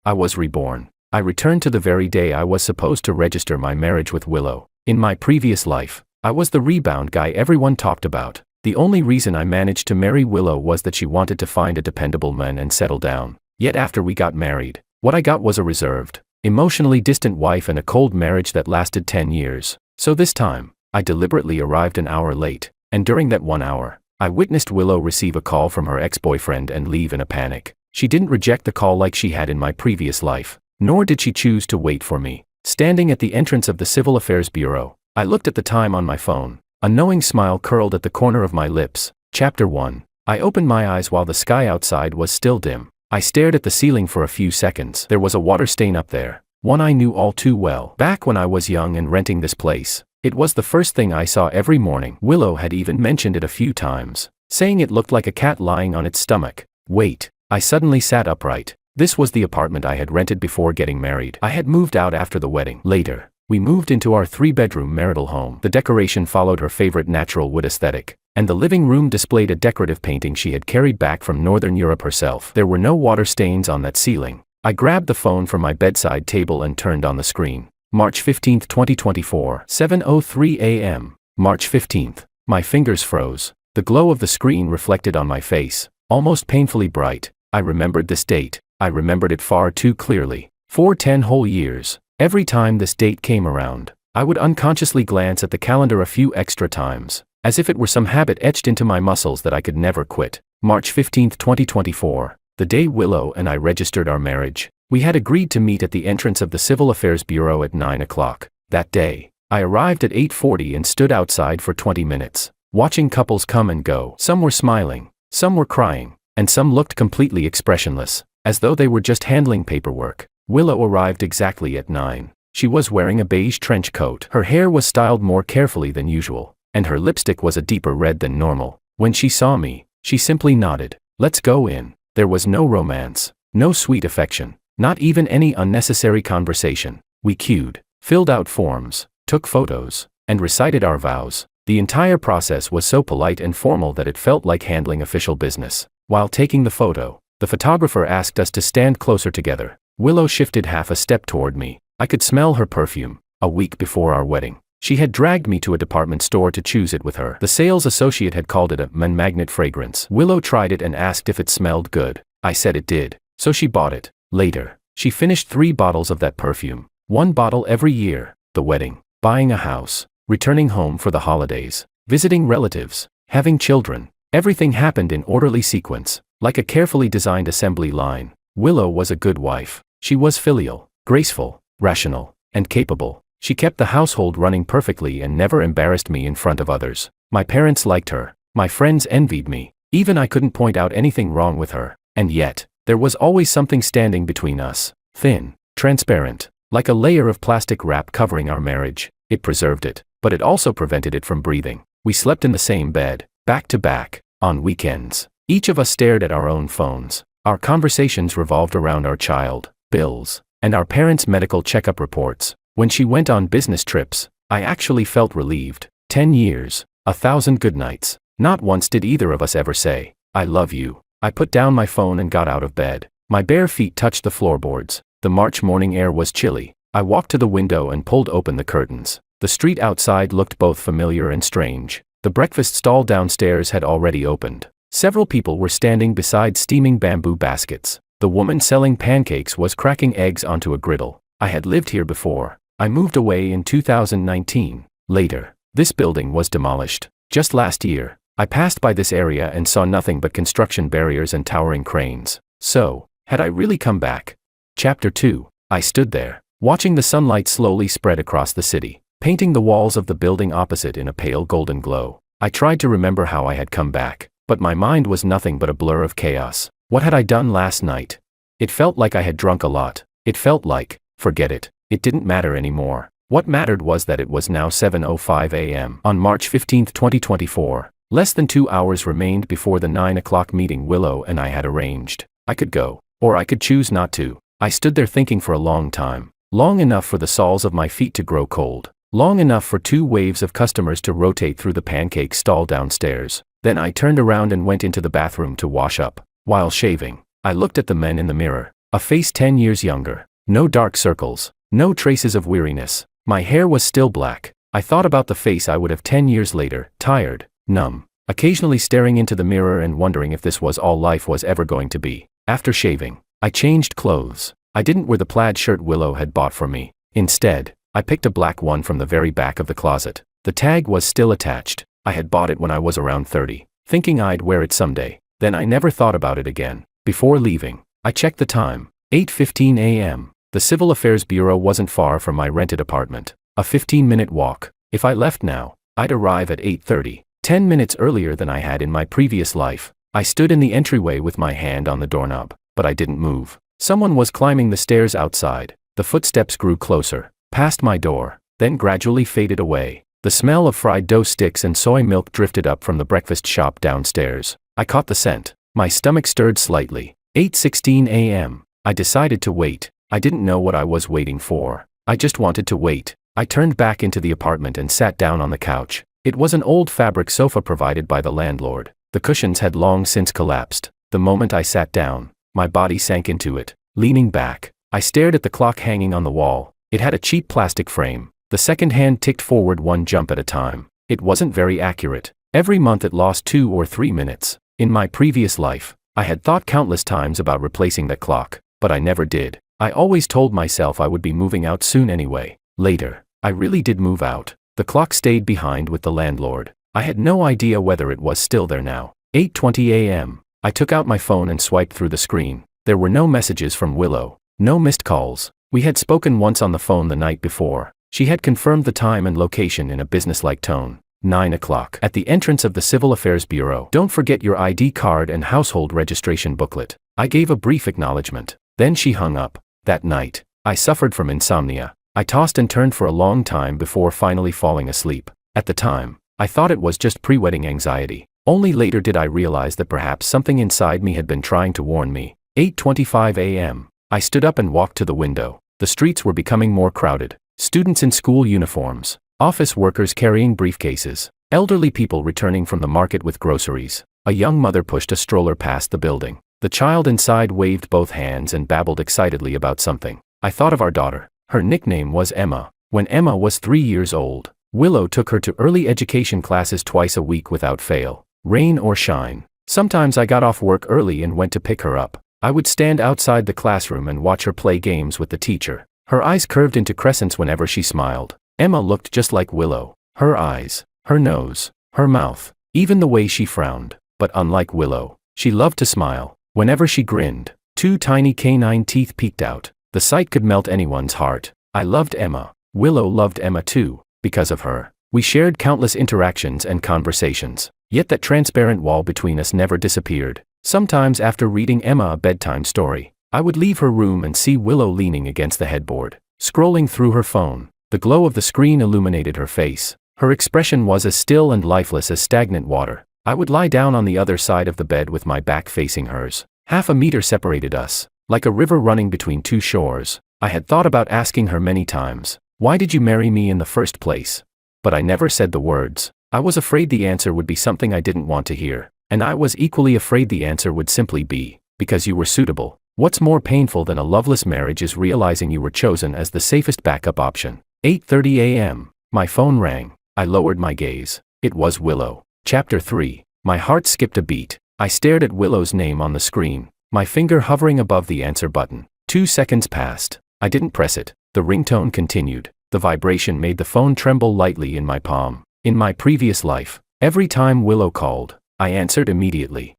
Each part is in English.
I was reborn. I returned to the very day I was supposed to register my marriage with Willow. In my previous life, I was the rebound guy everyone talked about. The only reason I managed to marry Willow was that she wanted to find a dependable man and settle down. Yet after we got married, what I got was a reserved, emotionally distant wife and a cold marriage that lasted 10 years. So this time, I deliberately arrived an hour late, and during that 1 hour, I witnessed Willow receive a call from her ex-boyfriend and leave in a panic. She didn't reject the call like she had in my previous life, nor did she choose to wait for me. Standing at the entrance of the Civil Affairs Bureau, I looked at the time on my phone. A knowing smile curled at the corner of my lips. Chapter 1. I opened my eyes while the sky outside was still dim. I stared at the ceiling for a few seconds. There was a water stain up there, one I knew all too well. Back when I was young and renting this place, it was the first thing I saw every morning. Willow had even mentioned it a few times, saying it looked like a cat lying on its stomach. Wait, I suddenly sat upright. This was the apartment I had rented before getting married. I had moved out after the wedding. Later, we moved into our 3-bedroom marital home. The decoration followed her favorite natural wood aesthetic, and the living room displayed a decorative painting she had carried back from Northern Europe herself. There were no water stains on that ceiling. I grabbed the phone from my bedside table and turned on the screen. March 15, 2024, 7:03 a.m. March 15. My fingers froze. The glow of the screen reflected on my face, almost painfully bright. I remembered this date. I remembered it far too clearly. For 10 whole years. Every time this date came around, I would unconsciously glance at the calendar a few extra times, as if it were some habit etched into my muscles that I could never quit. March 15, 2024, the day Willow and I registered our marriage. We had agreed to meet at the entrance of the Civil Affairs Bureau at 9 o'clock. That day, I arrived at 8:40 and stood outside for 20 minutes, watching couples come and go. Some were smiling, some were crying, and some looked completely expressionless, as though they were just handling paperwork. Willow arrived exactly at 9. She was wearing a beige trench coat. Her hair was styled more carefully than usual, and her lipstick was a deeper red than normal. When she saw me, she simply nodded. Let's go in. There was no romance, no sweet affection, not even any unnecessary conversation. We queued, filled out forms, took photos, and recited our vows. The entire process was so polite and formal that it felt like handling official business. While taking the photo, the photographer asked us to stand closer together. Willow shifted half a step toward me. I could smell her perfume. A week before our wedding, she had dragged me to a department store to choose it with her. The sales associate had called it a magnet fragrance. Willow tried it and asked if it smelled good. I said it did, so she bought it. Later, she finished 3 bottles of that perfume. 1 bottle every year. The wedding, buying a house, returning home for the holidays, visiting relatives, having children. Everything happened in orderly sequence, like a carefully designed assembly line. Willow was a good wife. She was filial, graceful, rational, and capable. She kept the household running perfectly and never embarrassed me in front of others. My parents liked her. My friends envied me. Even I couldn't point out anything wrong with her. And yet, there was always something standing between us. Thin, transparent, like a layer of plastic wrap covering our marriage. It preserved it, but it also prevented it from breathing. We slept in the same bed, back to back, on weekends. Each of us stared at our own phones. Our conversations revolved around our child, bills, and our parents' medical checkup reports. When she went on business trips, I actually felt relieved. 10 years, 1,000 good nights. Not once did either of us ever say, "I love you." I put down my phone and got out of bed. My bare feet touched the floorboards. The March morning air was chilly. I walked to the window and pulled open the curtains. The street outside looked both familiar and strange. The breakfast stall downstairs had already opened. Several people were standing beside steaming bamboo baskets. The woman selling pancakes was cracking eggs onto a griddle. I had lived here before. I moved away in 2019. Later, this building was demolished. Just last year, I passed by this area and saw nothing but construction barriers and towering cranes. So, had I really come back? Chapter 2. I stood there, watching the sunlight slowly spread across the city, painting the walls of the building opposite in a pale golden glow. I tried to remember how I had come back, but my mind was nothing but a blur of chaos. What had I done last night? It felt like I had drunk a lot. It felt like, forget it, it didn't matter anymore. What mattered was that it was now 7:05 a.m. on March 15, 2024. Less than 2 hours remained before the 9 o'clock meeting Willow and I had arranged. I could go, or I could choose not to. I stood there thinking for a long time. Long enough for the soles of my feet to grow cold. Long enough for 2 waves of customers to rotate through the pancake stall downstairs. Then I turned around and went into the bathroom to wash up. While shaving, I looked at the men in the mirror. A face 10 years younger. No dark circles. No traces of weariness. My hair was still black. I thought about the face I would have 10 years later, tired, numb, occasionally staring into the mirror and wondering if this was all life was ever going to be. After shaving, I changed clothes. I didn't wear the plaid shirt Willow had bought for me. Instead, I picked a black one from the very back of the closet. The tag was still attached. I had bought it when I was around 30, thinking I'd wear it someday. Then I never thought about it again. Before leaving, I checked the time. 8:15 a.m. The Civil Affairs Bureau wasn't far from my rented apartment. A 15-minute walk. If I left now, I'd arrive at 8:30, 10 minutes earlier than I had in my previous life. I stood in the entryway with my hand on the doorknob, but I didn't move. Someone was climbing the stairs outside. The footsteps grew closer, past my door, then gradually faded away. The smell of fried dough sticks and soy milk drifted up from the breakfast shop downstairs. I caught the scent. My stomach stirred slightly. 8:16 a.m. I decided to wait. I didn't know what I was waiting for. I just wanted to wait. I turned back into the apartment and sat down on the couch. It was an old fabric sofa provided by the landlord. The cushions had long since collapsed. The moment I sat down, my body sank into it. Leaning back, I stared at the clock hanging on the wall. It had a cheap plastic frame. The second hand ticked forward one jump at a time. It wasn't very accurate. Every month it lost 2 or 3 minutes. In my previous life, I had thought countless times about replacing that clock, but I never did. I always told myself I would be moving out soon anyway. Later, I really did move out. The clock stayed behind with the landlord. I had no idea whether it was still there now. 8:20 a.m. I took out my phone and swiped through the screen. There were no messages from Willow. No missed calls. We had spoken once on the phone the night before. She had confirmed the time and location in a businesslike tone. 9 o'clock. At the entrance of the Civil Affairs Bureau. Don't forget your ID card and household registration booklet. I gave a brief acknowledgement. Then she hung up. That night, I suffered from insomnia. I tossed and turned for a long time before finally falling asleep. At the time, I thought it was just pre-wedding anxiety. Only later did I realize that perhaps something inside me had been trying to warn me. 8:25 a.m. I stood up and walked to the window. The streets were becoming more crowded. Students in school uniforms, office workers carrying briefcases, elderly people returning from the market with groceries. A young mother pushed a stroller past the building. The child inside waved both hands and babbled excitedly about something. I thought of our daughter. Her nickname was Emma. When Emma was 3 years old, Willow took her to early education classes twice a week without fail, rain or shine. Sometimes I got off work early and went to pick her up. I would stand outside the classroom and watch her play games with the teacher. Her eyes curved into crescents whenever she smiled. Emma looked just like Willow. Her eyes, her nose, her mouth, even the way she frowned. But unlike Willow, she loved to smile. Whenever she grinned, 2 tiny canine teeth peeked out. The sight could melt anyone's heart. I loved Emma. Willow loved Emma too. Because of her, we shared countless interactions and conversations. Yet that transparent wall between us never disappeared. Sometimes after reading Emma a bedtime story, I would leave her room and see Willow leaning against the headboard, scrolling through her phone. The glow of the screen illuminated her face. Her expression was as still and lifeless as stagnant water. I would lie down on the other side of the bed with my back facing hers. Half a meter separated us, like a river running between 2 shores. I had thought about asking her many times, "Why did you marry me in the first place?" But I never said the words. I was afraid the answer would be something I didn't want to hear. And I was equally afraid the answer would simply be, "Because you were suitable." What's more painful than a loveless marriage is realizing you were chosen as the safest backup option. 8:30 a.m. My phone rang. I lowered my gaze. It was Willow. Chapter 3. My heart skipped a beat. I stared at Willow's name on the screen, my finger hovering above the answer button. 2 seconds passed. I didn't press it. The ringtone continued. The vibration made the phone tremble lightly in my palm. In my previous life, every time Willow called, I answered immediately.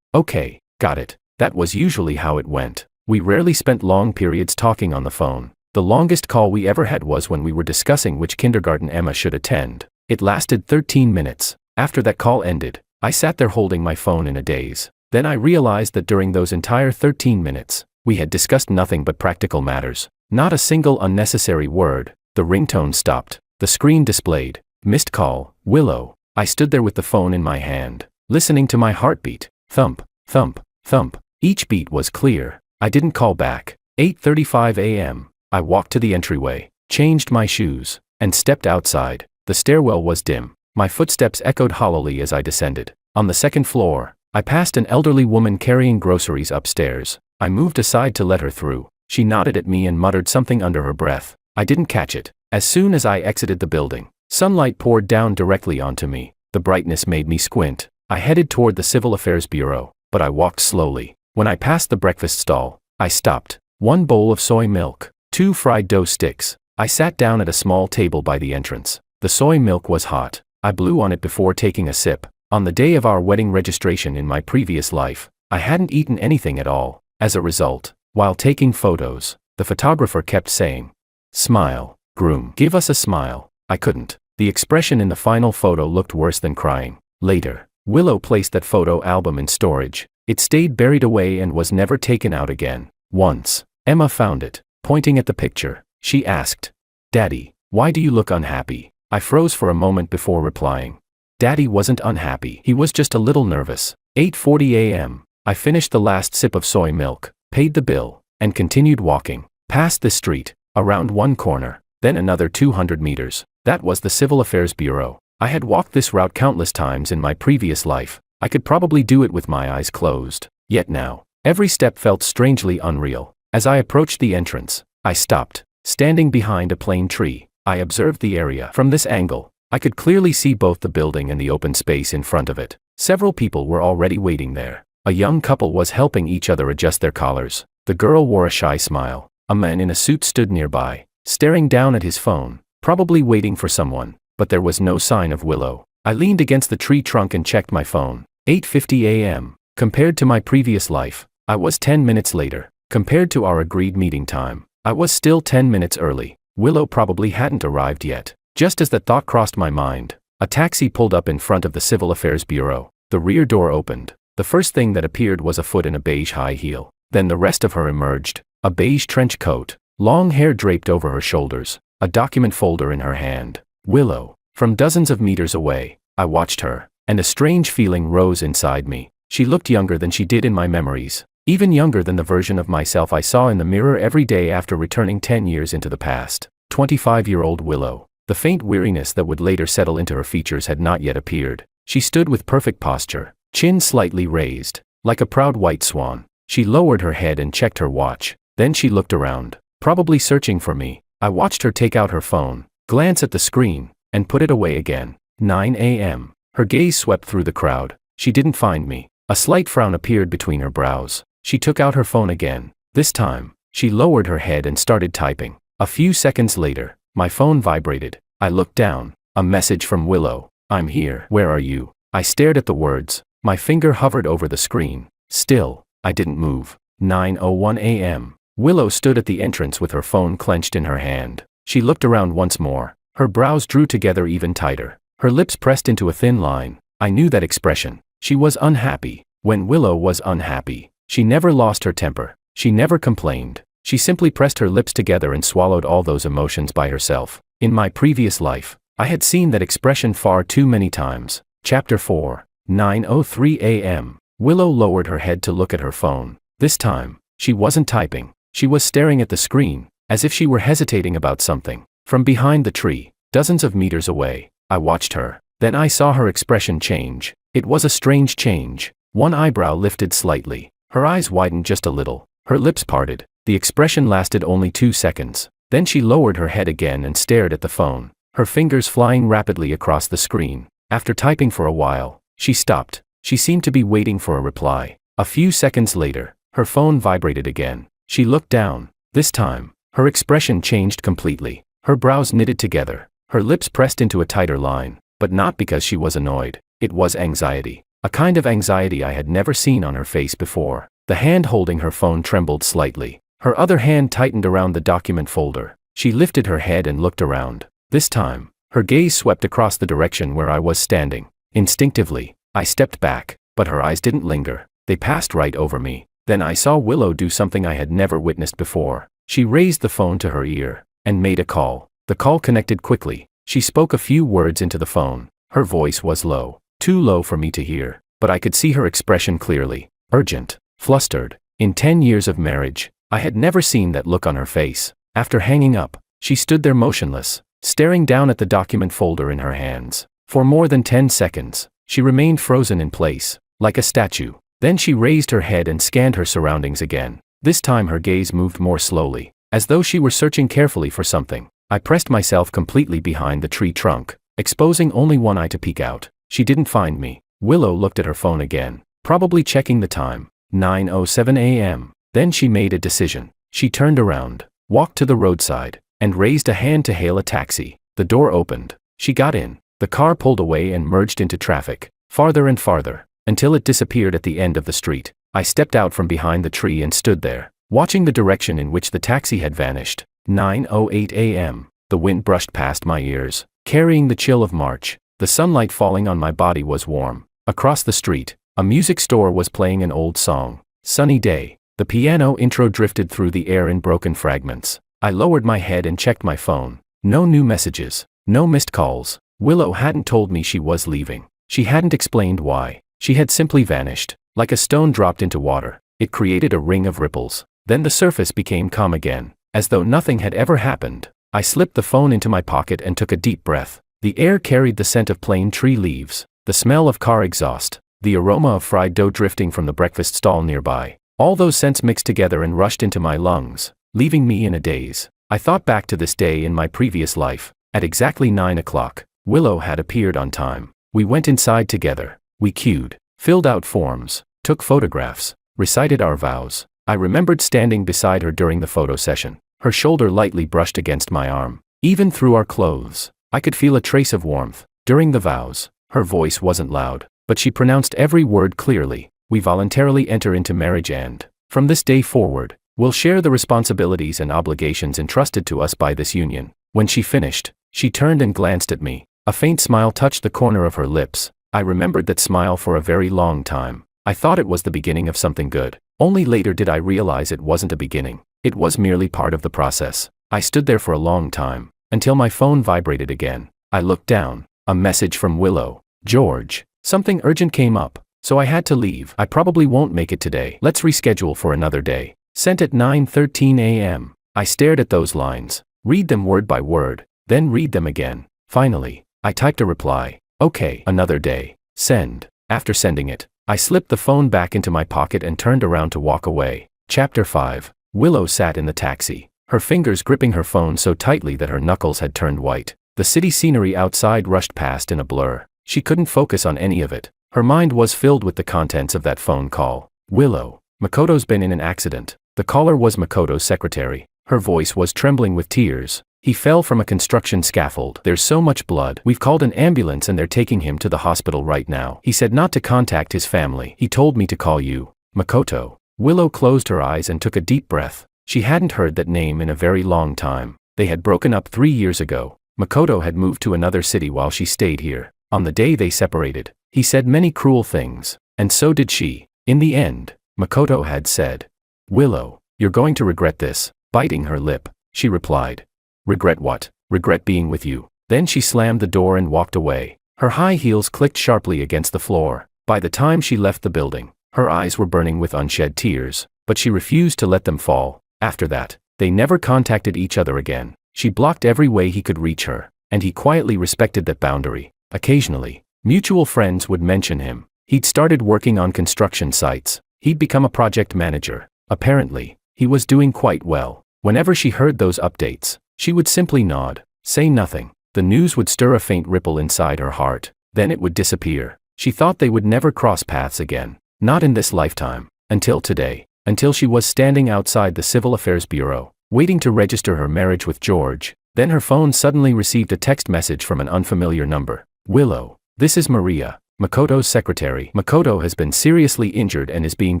Okay, got it. That was usually how it went. We rarely spent long periods talking on the phone. The longest call we ever had was when we were discussing which kindergarten Emma should attend. It lasted 13 minutes. After that call ended, I sat there holding my phone in a daze. Then I realized that during those entire 13 minutes, we had discussed nothing but practical matters. Not a single unnecessary word. The ringtone stopped. The screen displayed, "Missed call, Willow." I stood there with the phone in my hand, listening to my heartbeat. Thump, thump, thump. Each beat was clear. I didn't call back. 8:35 a.m. I walked to the entryway, changed my shoes, and stepped outside. The stairwell was dim. My footsteps echoed hollowly as I descended. On the second floor, I passed an elderly woman carrying groceries upstairs. I moved aside to let her through. She nodded at me and muttered something under her breath. I didn't catch it. As soon as I exited the building, sunlight poured down directly onto me. The brightness made me squint. I headed toward the Civil Affairs Bureau, but I walked slowly. When I passed the breakfast stall, I stopped. 1 bowl of soy milk, 2 fried dough sticks. I sat down at a small table by the entrance. The soy milk was hot. I blew on it before taking a sip. On the day of our wedding registration in my previous life, I hadn't eaten anything at all. As a result, while taking photos, the photographer kept saying, "Smile, groom, give us a smile." I couldn't. The expression in the final photo looked worse than crying. Later, Willow placed that photo album in storage. It stayed buried away and was never taken out again. Once, Emma found it. Pointing at the picture, she asked, "Daddy, why do you look unhappy?" I froze for a moment before replying. Daddy wasn't unhappy. He was just a little nervous. 8:40 a.m. I finished the last sip of soy milk, paid the bill, and continued walking. Past the street, around one corner, then another 200 meters. That was the Civil Affairs Bureau. I had walked this route countless times in my previous life. I could probably do it with my eyes closed. Yet now, every step felt strangely unreal. As I approached the entrance, I stopped. Standing behind a plane tree, I observed the area. From this angle, I could clearly see both the building and the open space in front of it. Several people were already waiting there. A young couple was helping each other adjust their collars. The girl wore a shy smile. A man in a suit stood nearby, staring down at his phone, probably waiting for someone, but there was no sign of Willow. I leaned against the tree trunk and checked my phone. 8:50 a.m. Compared to my previous life, I was 10 minutes later. Compared to our agreed meeting time, I was still 10 minutes early. Willow probably hadn't arrived yet. Just as the thought crossed my mind, a taxi pulled up in front of the Civil Affairs Bureau. The rear door opened. The first thing that appeared was a foot in a beige high heel. Then the rest of her emerged. A beige trench coat, long hair draped over her shoulders, a document folder in her hand. Willow. From dozens of meters away, I watched her, and a strange feeling rose inside me. She looked younger than she did in my memories, even younger than the version of myself I saw in the mirror every day after returning 10 years into the past. 25-year-old Willow. The faint weariness that would later settle into her features had not yet appeared. She stood with perfect posture, chin slightly raised, like a proud white swan. She lowered her head and checked her watch. Then she looked around, probably searching for me. I watched her take out her phone, glance at the screen, and put it away again. 9 a.m. Her gaze swept through the crowd. She didn't find me. A slight frown appeared between her brows. She took out her phone again. This time, she lowered her head and started typing. A few seconds later, my phone vibrated. I looked down. A message from Willow. "I'm here. Where are you?" I stared at the words. My finger hovered over the screen. Still, I didn't move. 9:01 a.m. Willow stood at the entrance with her phone clenched in her hand. She looked around once more. Her brows drew together even tighter. Her lips pressed into a thin line. I knew that expression. She was unhappy. When Willow was unhappy, she never lost her temper. She never complained. She simply pressed her lips together and swallowed all those emotions by herself. In my previous life, I had seen that expression far too many times. Chapter 4. 9:03 a.m. Willow lowered her head to look at her phone. This time, she wasn't typing. She was staring at the screen, as if she were hesitating about something. From behind the tree, dozens of meters away, I watched her. Then I saw her expression change. It was a strange change. One eyebrow lifted slightly. Her eyes widened just a little. Her lips parted. The expression lasted only 2 seconds. Then she lowered her head again and stared at the phone, her fingers flying rapidly across the screen. After typing for a while, she stopped. She seemed to be waiting for a reply. A few seconds later, her phone vibrated again. She looked down. This time, her expression changed completely. Her brows knitted together. Her lips pressed into a tighter line, but not because she was annoyed. It was anxiety. A kind of anxiety I had never seen on her face before. The hand holding her phone trembled slightly. Her other hand tightened around the document folder. She lifted her head and looked around. This time, her gaze swept across the direction where I was standing. Instinctively, I stepped back, but her eyes didn't linger. They passed right over me. Then I saw Willow do something I had never witnessed before. She raised the phone to her ear and made a call. The call connected quickly. She spoke a few words into the phone. Her voice was low, too low for me to hear, but I could see her expression clearly. Urgent, flustered. In 10 years of marriage, I had never seen that look on her face. After hanging up, she stood there motionless, staring down at the document folder in her hands. For more than 10 seconds, she remained frozen in place, like a statue. Then she raised her head and scanned her surroundings again. This time her gaze moved more slowly, as though she were searching carefully for something. I pressed myself completely behind the tree trunk, exposing only one eye to peek out. She didn't find me. Willow looked at her phone again, probably checking the time. 9:07 a.m. Then she made a decision. She turned around, walked to the roadside, and raised a hand to hail a taxi. The door opened. She got in. The car pulled away and merged into traffic, farther and farther, until it disappeared at the end of the street. I stepped out from behind the tree and stood there, watching the direction in which the taxi had vanished. 9:08 a.m. The wind brushed past my ears, carrying the chill of March. The sunlight falling on my body was warm. Across the street, a music store was playing an old song. Sunny day. The piano intro drifted through the air in broken fragments. I lowered my head and checked my phone. No new messages, no missed calls. Willow hadn't told me she was leaving. She hadn't explained why. She had simply vanished, like a stone dropped into water. It created a ring of ripples. Then the surface became calm again, as though nothing had ever happened. I slipped the phone into my pocket and took a deep breath. The air carried the scent of plain tree leaves, the smell of car exhaust, the aroma of fried dough drifting from the breakfast stall nearby. All those scents mixed together and rushed into my lungs, leaving me in a daze. I thought back to this day in my previous life. At exactly 9 o'clock, Willow had appeared on time. We went inside together. We queued, filled out forms, took photographs, recited our vows. I remembered standing beside her during the photo session. Her shoulder lightly brushed against my arm. Even through our clothes, I could feel a trace of warmth. During the vows, her voice wasn't loud, but she pronounced every word clearly. We voluntarily enter into marriage and, from this day forward, will share the responsibilities and obligations entrusted to us by this union. When she finished, she turned and glanced at me. A faint smile touched the corner of her lips. I remembered that smile for a very long time. I thought it was the beginning of something good. Only later did I realize it wasn't a beginning. It was merely part of the process. I stood there for a long time, until my phone vibrated again. I looked down. A message from Willow. George, something urgent came up, so I had to leave. I probably won't make it today. Let's reschedule for another day. Sent at 9:13 a.m. I stared at those lines, read them word by word, then read them again. Finally, I typed a reply. Okay, another day. Send. After sending it, I slipped the phone back into my pocket and turned around to walk away. Chapter 5. Willow sat in the taxi, her fingers gripping her phone so tightly that her knuckles had turned white. The city scenery outside rushed past in a blur. She couldn't focus on any of it. Her mind was filled with the contents of that phone call. Willow, Makoto's been in an accident. The caller was Makoto's secretary. Her voice was trembling with tears. He fell from a construction scaffold. There's so much blood. We've called an ambulance and they're taking him to the hospital right now. He said not to contact his family. He told me to call you. Makoto. Willow closed her eyes and took a deep breath. She hadn't heard that name in a very long time. They had broken up 3 years ago. Makoto had moved to another city while she stayed here. On the day they separated, he said many cruel things, and so did she. In the end, Makoto had said, Willow, you're going to regret this. Biting her lip, she replied. Regret what? Regret being with you. Then she slammed the door and walked away. Her high heels clicked sharply against the floor. By the time she left the building, her eyes were burning with unshed tears, but she refused to let them fall. After that, they never contacted each other again. She blocked every way he could reach her, and he quietly respected that boundary. Occasionally, mutual friends would mention him. He'd started working on construction sites. He'd become a project manager. Apparently, he was doing quite well. Whenever she heard those updates, she would simply nod, say nothing. The news would stir a faint ripple inside her heart. Then it would disappear. She thought they would never cross paths again. Not in this lifetime. Until today. Until she was standing outside the Civil Affairs Bureau, waiting to register her marriage with George. Then her phone suddenly received a text message from an unfamiliar number. Willow, this is Maria, Makoto's secretary. Makoto has been seriously injured and is being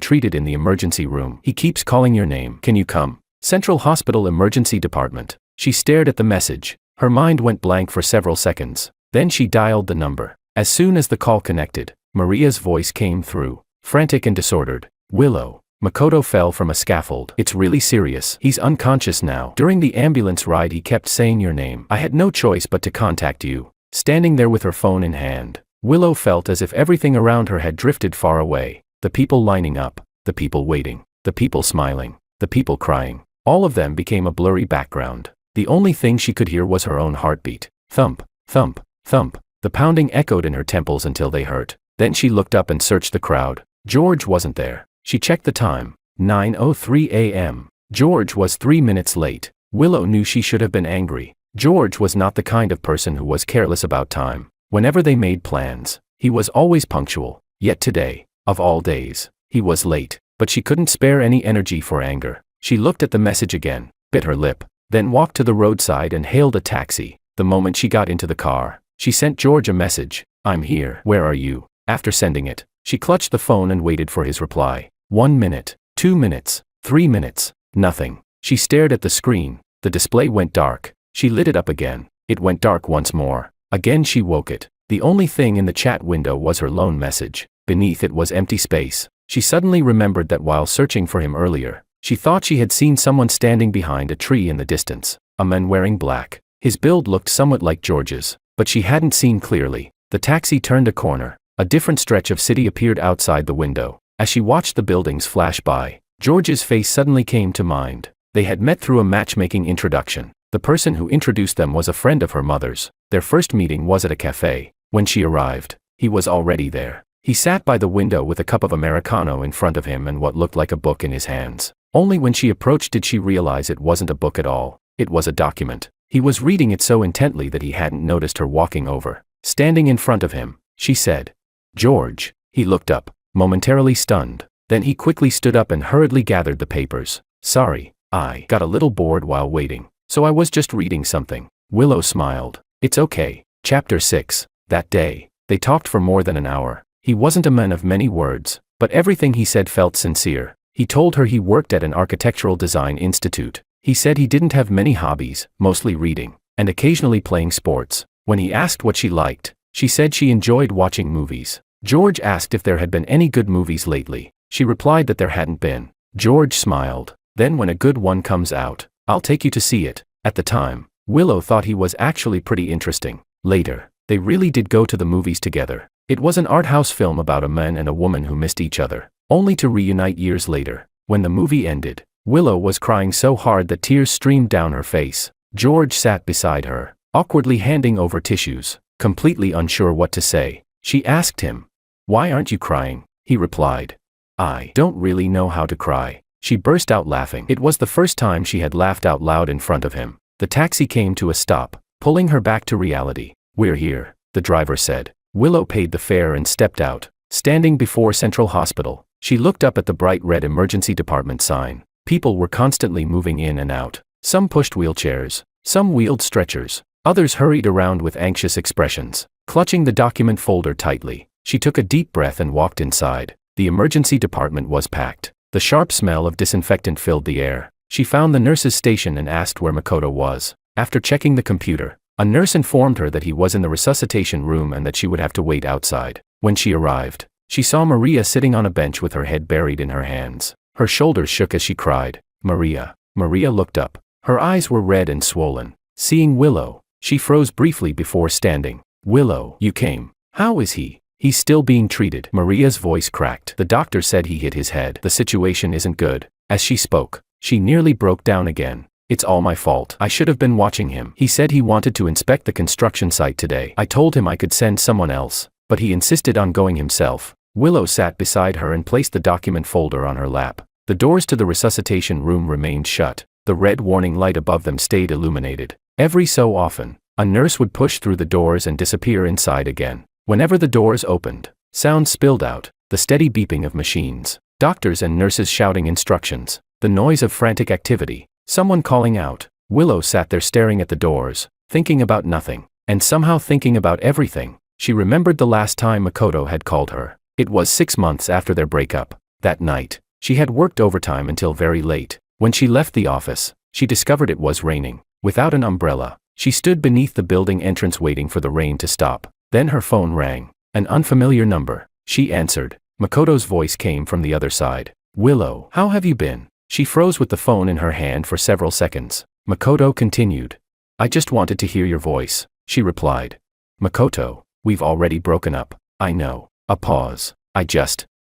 treated in the emergency room. He keeps calling your name. Can you come? Central Hospital Emergency Department. She stared at the message. Her mind went blank for several seconds. Then she dialed the number. As soon as the call connected, Maria's voice came through, frantic and disordered. Willow, Makoto fell from a scaffold. It's really serious. He's unconscious now. During the ambulance ride he kept saying your name. I had no choice but to contact you. Standing there with her phone in hand, Willow felt as if everything around her had drifted far away. The people lining up, the people waiting, the people smiling, the people crying. All of them became a blurry background. The only thing she could hear was her own heartbeat. Thump, thump, thump. The pounding echoed in her temples until they hurt. Then she looked up and searched the crowd. George wasn't there. She checked the time. 9:03 a.m. George was 3 minutes late. Willow knew she should have been angry. George was not the kind of person who was careless about time. Whenever they made plans, he was always punctual. Yet today, of all days, he was late. But she couldn't spare any energy for anger. She looked at the message again, bit her lip, then walked to the roadside and hailed a taxi. The moment she got into the car, she sent George a message. "I'm here. Where are you?" After sending it, she clutched the phone and waited for his reply. 1 minute, 2 minutes, 3 minutes, nothing. She stared at the screen. The display went dark. She lit it up again. It went dark once more. Again she woke it. The only thing in the chat window was her lone message. Beneath it was empty space. She suddenly remembered that while searching for him earlier, she thought she had seen someone standing behind a tree in the distance. A man wearing black. His build looked somewhat like George's, but she hadn't seen clearly. The taxi turned a corner. A different stretch of city appeared outside the window. As she watched the buildings flash by, George's face suddenly came to mind. They had met through a matchmaking introduction. The person who introduced them was a friend of her mother's. Their first meeting was at a cafe. When she arrived, he was already there. He sat by the window with a cup of Americano in front of him and what looked like a book in his hands. Only when she approached did she realize it wasn't a book at all. It was a document. He was reading it so intently that he hadn't noticed her walking over. Standing in front of him, she said, "George." He looked up, momentarily stunned. Then he quickly stood up and hurriedly gathered the papers. "Sorry, I got a little bored while waiting, so I was just reading something." Willow smiled. "It's okay." Chapter 6. That day, they talked for more than an hour. He wasn't a man of many words, but everything he said felt sincere. He told her he worked at an architectural design institute. He said he didn't have many hobbies, mostly reading, and occasionally playing sports. When he asked what she liked, she said she enjoyed watching movies. George asked if there had been any good movies lately. She replied that there hadn't been. George smiled. "Then when a good one comes out, I'll take you to see it." At the time, Willow thought he was actually pretty interesting. Later, they really did go to the movies together. It was an art house film about a man and a woman who missed each other, only to reunite years later. When the movie ended, Willow was crying so hard that tears streamed down her face. George sat beside her, awkwardly handing over tissues, completely unsure what to say. She asked him, "Why aren't you crying?" He replied, "I don't really know how to cry." She burst out laughing. It was the first time she had laughed out loud in front of him. The taxi came to a stop, pulling her back to reality. "We're here," the driver said. Willow paid the fare and stepped out. Standing before Central Hospital, she looked up at the bright red emergency department sign. People were constantly moving in and out. Some pushed wheelchairs, some wheeled stretchers, others hurried around with anxious expressions. Clutching the document folder tightly, she took a deep breath and walked inside. The emergency department was packed. The sharp smell of disinfectant filled the air. She found the nurse's station and asked where Makoto was. After checking the computer, a nurse informed her that he was in the resuscitation room and that she would have to wait outside. When she arrived, she saw Maria sitting on a bench with her head buried in her hands. Her shoulders shook as she cried, "Maria." Maria looked up. Her eyes were red and swollen. Seeing Willow, she froze briefly before standing. "Willow, you came. How is he?" "He's still being treated." Maria's voice cracked. "The doctor said he hit his head. The situation isn't good." As she spoke, she nearly broke down again. "It's all my fault. I should have been watching him. He said he wanted to inspect the construction site today. I told him I could send someone else, but he insisted on going himself." Willow sat beside her and placed the document folder on her lap. The doors to the resuscitation room remained shut. The red warning light above them stayed illuminated. Every so often, a nurse would push through the doors and disappear inside again. Whenever the doors opened, sounds spilled out, the steady beeping of machines, doctors and nurses shouting instructions, the noise of frantic activity, someone calling out. Willow sat there staring at the doors, thinking about nothing, and somehow thinking about everything. She remembered the last time Makoto had called her. It was 6 months after their breakup. That night, she had worked overtime until very late. When she left the office, she discovered it was raining. Without an umbrella, she stood beneath the building entrance waiting for the rain to stop. Then her phone rang. An unfamiliar number. She answered. Makoto's voice came from the other side. "Willow, how have you been?" She froze with the phone in her hand for several seconds. Makoto continued. "I just wanted to hear your voice," she replied. "Makoto, we've already broken up." "I know." A pause.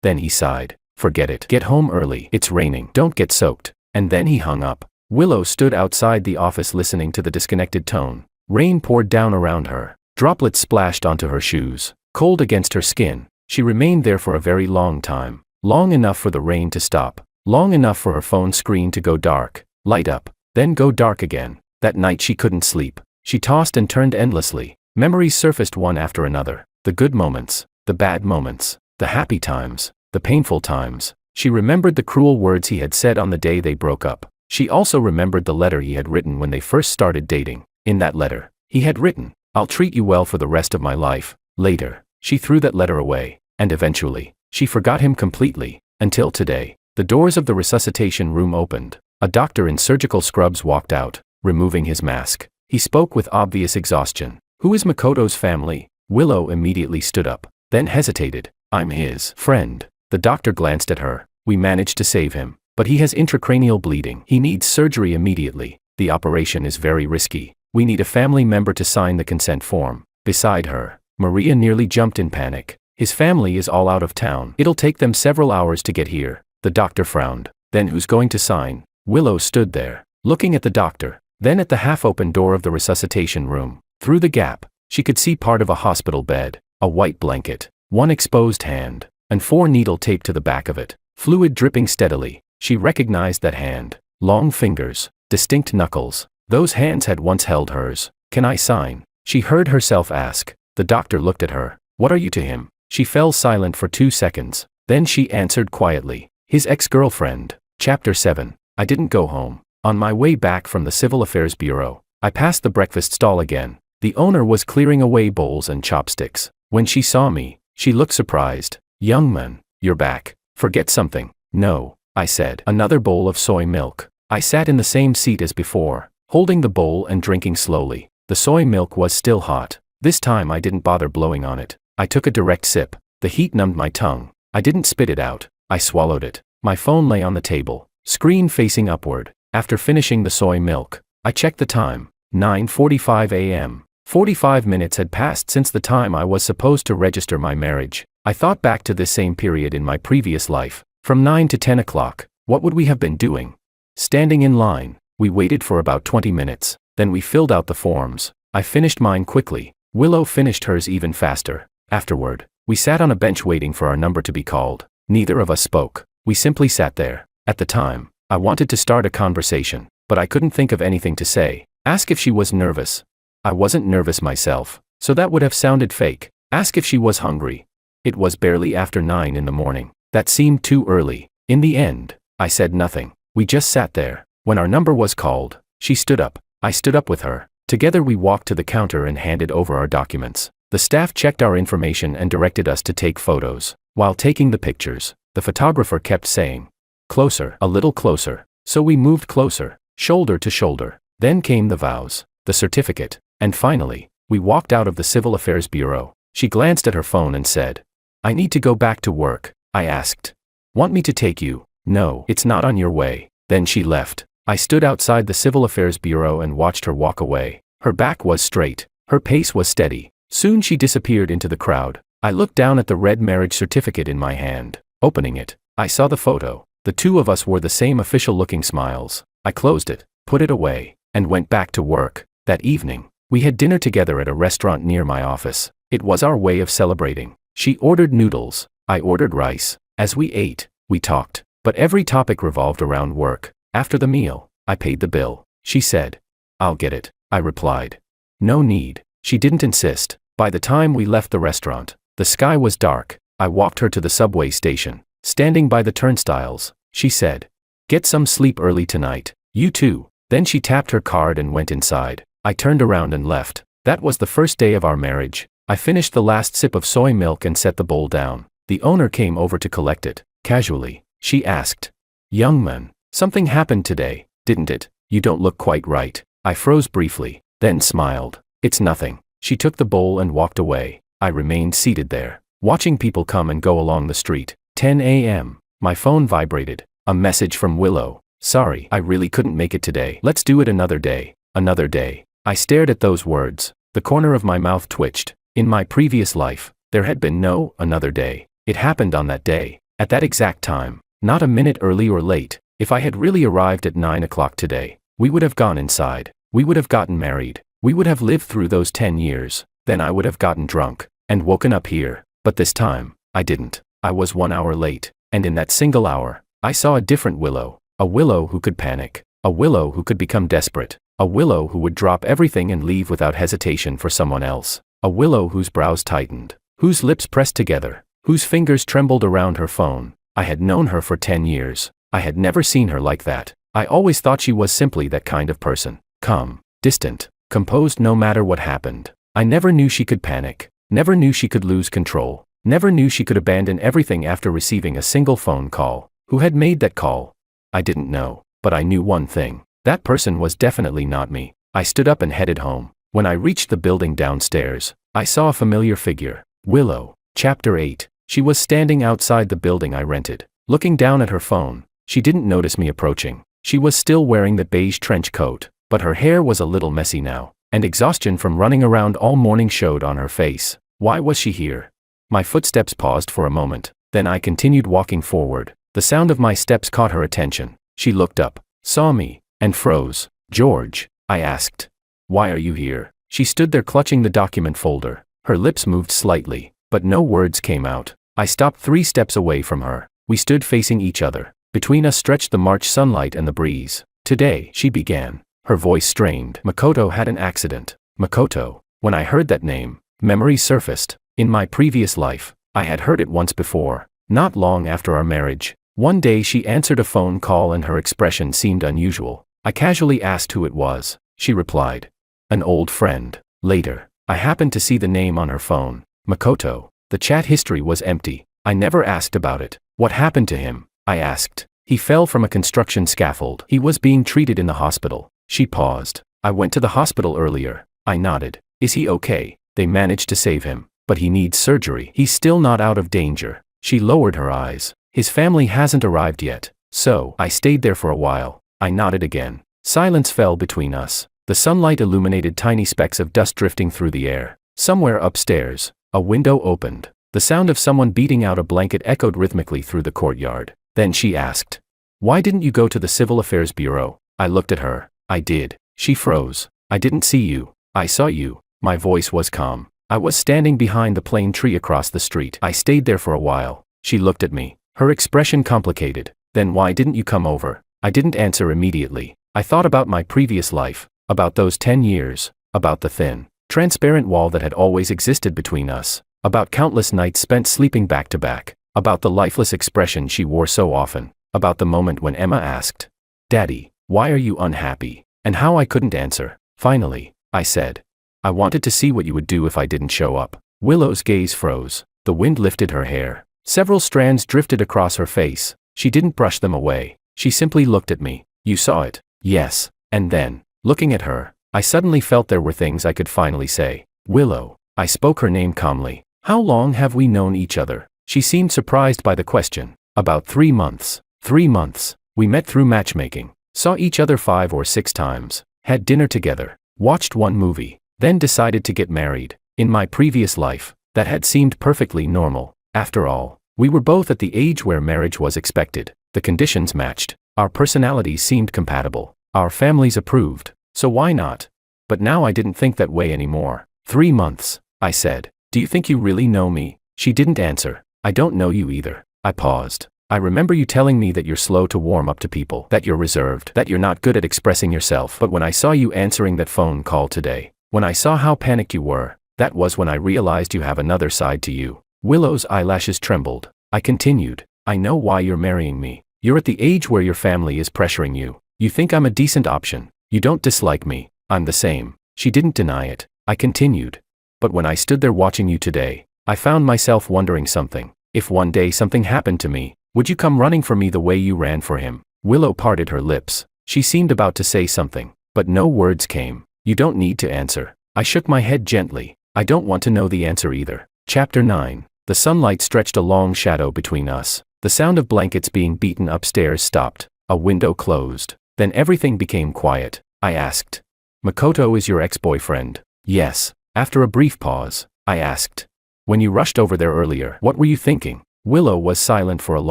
Then he sighed. "Forget it. Get home early. It's raining. Don't get soaked." And then he hung up. Willow stood outside the office listening to the disconnected tone. Rain poured down around her. Droplets splashed onto her shoes. Cold against her skin, she remained there for a very long time. Long enough for the rain to stop. long enough for her phone screen to go dark, light up, then go dark again. That night she couldn't sleep. She tossed and turned endlessly. Memories surfaced one after another. The good moments, the bad moments, the happy times, the painful times. She remembered the cruel words he had said on the day they broke up. She also remembered the letter he had written when they first started dating. In that letter, he had written, "I'll treat you well for the rest of my life." Later, she threw that letter away, and eventually, she forgot him completely, until today. The doors of the resuscitation room opened. A doctor in surgical scrubs walked out, removing his mask. He spoke with obvious exhaustion. "Who is Makoto's family?" Willow immediately stood up, then hesitated. "I'm his friend." The doctor glanced at her. "We managed to save him, but he has intracranial bleeding. He needs surgery immediately. The operation is very risky. We need a family member to sign the consent form." Beside her, Maria nearly jumped in panic. "His family is all out of town. It'll take them several hours to get here." The doctor frowned. "Then who's going to sign?" Willow stood there, looking at the doctor, then at the half-open door of the resuscitation room. Through the gap, she could see part of a hospital bed, a white blanket, one exposed hand, and 4 needles taped to the back of it, fluid dripping steadily. She recognized that hand. Long fingers, distinct knuckles. Those hands had once held hers. "Can I sign?" she heard herself ask. The doctor looked at her. "What are you to him?" She fell silent for 2 seconds. Then she answered quietly. "His ex-girlfriend." Chapter 7. I didn't go home. On my way back from the Civil Affairs Bureau, I passed the breakfast stall again. The owner was clearing away bowls and chopsticks. When she saw me, she looked surprised. "Young man, you're back. Forget something." "No," I said. "Another bowl of soy milk." I sat in the same seat as before, holding the bowl and drinking slowly. The soy milk was still hot. This time I didn't bother blowing on it. I took a direct sip. The heat numbed my tongue. I didn't spit it out. I swallowed it. My phone lay on the table, screen facing upward. After finishing the soy milk, I checked the time. 9:45 a.m. 45 minutes had passed since the time I was supposed to register my marriage. I thought back to this same period in my previous life. From 9 to 10 o'clock, what would we have been doing? Standing in line. We waited for about 20 minutes. Then we filled out the forms. I finished mine quickly. Willow finished hers even faster. Afterward, we sat on a bench waiting for our number to be called. Neither of us spoke. We simply sat there. At the time, I wanted to start a conversation, but I couldn't think of anything to say. Ask if she was nervous. I wasn't nervous myself, so that would have sounded fake. Ask if she was hungry. It was barely after 9 in the morning. That seemed too early. In the end, I said nothing. We just sat there. When our number was called, she stood up. I stood up with her. Together we walked to the counter and handed over our documents. The staff checked our information and directed us to take photos. While taking the pictures, the photographer kept saying, "Closer, a little closer." So we moved closer, shoulder to shoulder. Then came the vows, the certificate, and finally, we walked out of the Civil Affairs Bureau. She glanced at her phone and said, "I need to go back to work." I asked, "Want me to take you?" "No, it's not on your way." Then she left. I stood outside the Civil Affairs Bureau and watched her walk away. Her back was straight. Her pace was steady. Soon she disappeared into the crowd. I looked down at the red marriage certificate in my hand. Opening it, I saw the photo. The two of us wore the same official-looking smiles. I closed it, put it away, and went back to work. That evening, we had dinner together at a restaurant near my office. It was our way of celebrating. She ordered noodles. I ordered rice. As we ate, we talked, but every topic revolved around work. After the meal, I paid the bill. She said, "I'll get it," I replied. "No need." She didn't insist. By the time we left the restaurant, the sky was dark. I walked her to the subway station. Standing by the turnstiles, she said, "Get some sleep early tonight. You too." Then she tapped her card and went inside. I turned around and left. That was the first day of our marriage. I finished the last sip of soy milk and set the bowl down. The owner came over to collect it. Casually, she asked, "Young man, something happened today, didn't it? You don't look quite right." I froze briefly, then smiled. "It's nothing." She took the bowl and walked away. I remained seated there, watching people come and go along the street. 10 a.m. My phone vibrated. A message from Willow. "Sorry, I really couldn't make it today. Let's do it another day." Another day. I stared at those words. The corner of my mouth twitched. In my previous life, there had been no another day. It happened on that day, at that exact time, not a minute early or late. If I had really arrived at 9 o'clock today, we would have gone inside. We would have gotten married. We would have lived through those 10 years. Then I would have gotten drunk and woken up here. But this time, I didn't. I was 1 hour late, and in that single hour, I saw a different Willow. A Willow who could panic. A Willow who could become desperate. A Willow who would drop everything and leave without hesitation for someone else. A Willow whose brows tightened. Whose lips pressed together. Whose fingers trembled around her phone. I had known her for 10 years. I had never seen her like that. I always thought she was simply that kind of person. Calm, distant, composed no matter what happened. I never knew she could panic. Never knew she could lose control. Never knew she could abandon everything after receiving a single phone call. Who had made that call? I didn't know, but I knew one thing. That person was definitely not me. I stood up and headed home. When I reached the building downstairs, I saw a familiar figure. Willow. Chapter 8. She was standing outside the building I rented, looking down at her phone. She didn't notice me approaching. She was still wearing the beige trench coat, but her hair was a little messy now, and exhaustion from running around all morning showed on her face. Why was she here? My footsteps paused for a moment, then I continued walking forward. The sound of my steps caught her attention. She looked up, saw me, and froze. "George," I asked. "Why are you here?" She stood there clutching the document folder. Her lips moved slightly, but no words came out. I stopped 3 steps away from her. We stood facing each other. Between us stretched the March sunlight and the breeze. "Today," she began. Her voice strained. "Makoto had an accident." Makoto. When I heard that name, memories surfaced. In my previous life, I had heard it once before, not long after our marriage. One day she answered a phone call and her expression seemed unusual. I casually asked who it was. She replied, "An old friend." Later, I happened to see the name on her phone. Makoto. The chat history was empty. I never asked about it. "What happened to him?" I asked. "He fell from a construction scaffold. He was being treated in the hospital." She paused. "I went to the hospital earlier." I nodded. "Is he okay?" "They managed to save him, but he needs surgery. He's still not out of danger." She lowered her eyes. "His family hasn't arrived yet." "So, I stayed there for a while." I nodded again. Silence fell between us. The sunlight illuminated tiny specks of dust drifting through the air. Somewhere upstairs, a window opened. The sound of someone beating out a blanket echoed rhythmically through the courtyard. Then she asked, "Why didn't you go to the Civil Affairs Bureau?" I looked at her. "I did." She froze. "I didn't see you." "I saw you." My voice was calm. "I was standing behind the plane tree across the street. I stayed there for a while." She looked at me. Her expression complicated. "Then why didn't you come over?" I didn't answer immediately. I thought about my previous life, about those 10 years, about the thin, transparent wall that had always existed between us, about countless nights spent sleeping back to back, about the lifeless expression she wore so often, about the moment when Emma asked, "Daddy, why are you unhappy?" and how I couldn't answer. Finally, I said, "I wanted to see what you would do if I didn't show up." Willow's gaze froze. The wind lifted her hair. Several strands drifted across her face. She didn't brush them away. She simply looked at me. "You saw it?" "Yes." And then, looking at her, I suddenly felt there were things I could finally say. "Willow." I spoke her name calmly. "How long have we known each other?" She seemed surprised by the question. "About 3 months." 3 months. We met through matchmaking. Saw each other 5 or 6 times. Had dinner together. Watched one movie. Then decided to get married. In my previous life, that had seemed perfectly normal. After all, we were both at the age where marriage was expected. The conditions matched. Our personalities seemed compatible. Our families approved. So why not? But now I didn't think that way anymore. 3 months, I said. "Do you think you really know me?" She didn't answer. "I don't know you either." I paused. "I remember you telling me that you're slow to warm up to people, that you're reserved, that you're not good at expressing yourself. But when I saw you answering that phone call today, when I saw how panicked you were, that was when I realized you have another side to you." Willow's eyelashes trembled. I continued, "I know why you're marrying me. You're at the age where your family is pressuring you. You think I'm a decent option. You don't dislike me. I'm the same." She didn't deny it. I continued. "But when I stood there watching you today, I found myself wondering something. If one day something happened to me, would you come running for me the way you ran for him?" Willow parted her lips. She seemed about to say something, but no words came. "You don't need to answer." I shook my head gently. "I don't want to know the answer either." Chapter 9. The sunlight stretched a long shadow between us. The sound of blankets being beaten upstairs stopped. A window closed. Then everything became quiet. I asked, "Makoto is your ex-boyfriend?" "Yes." After a brief pause, I asked, "When you rushed over there earlier, what were you thinking?" Willow was silent for a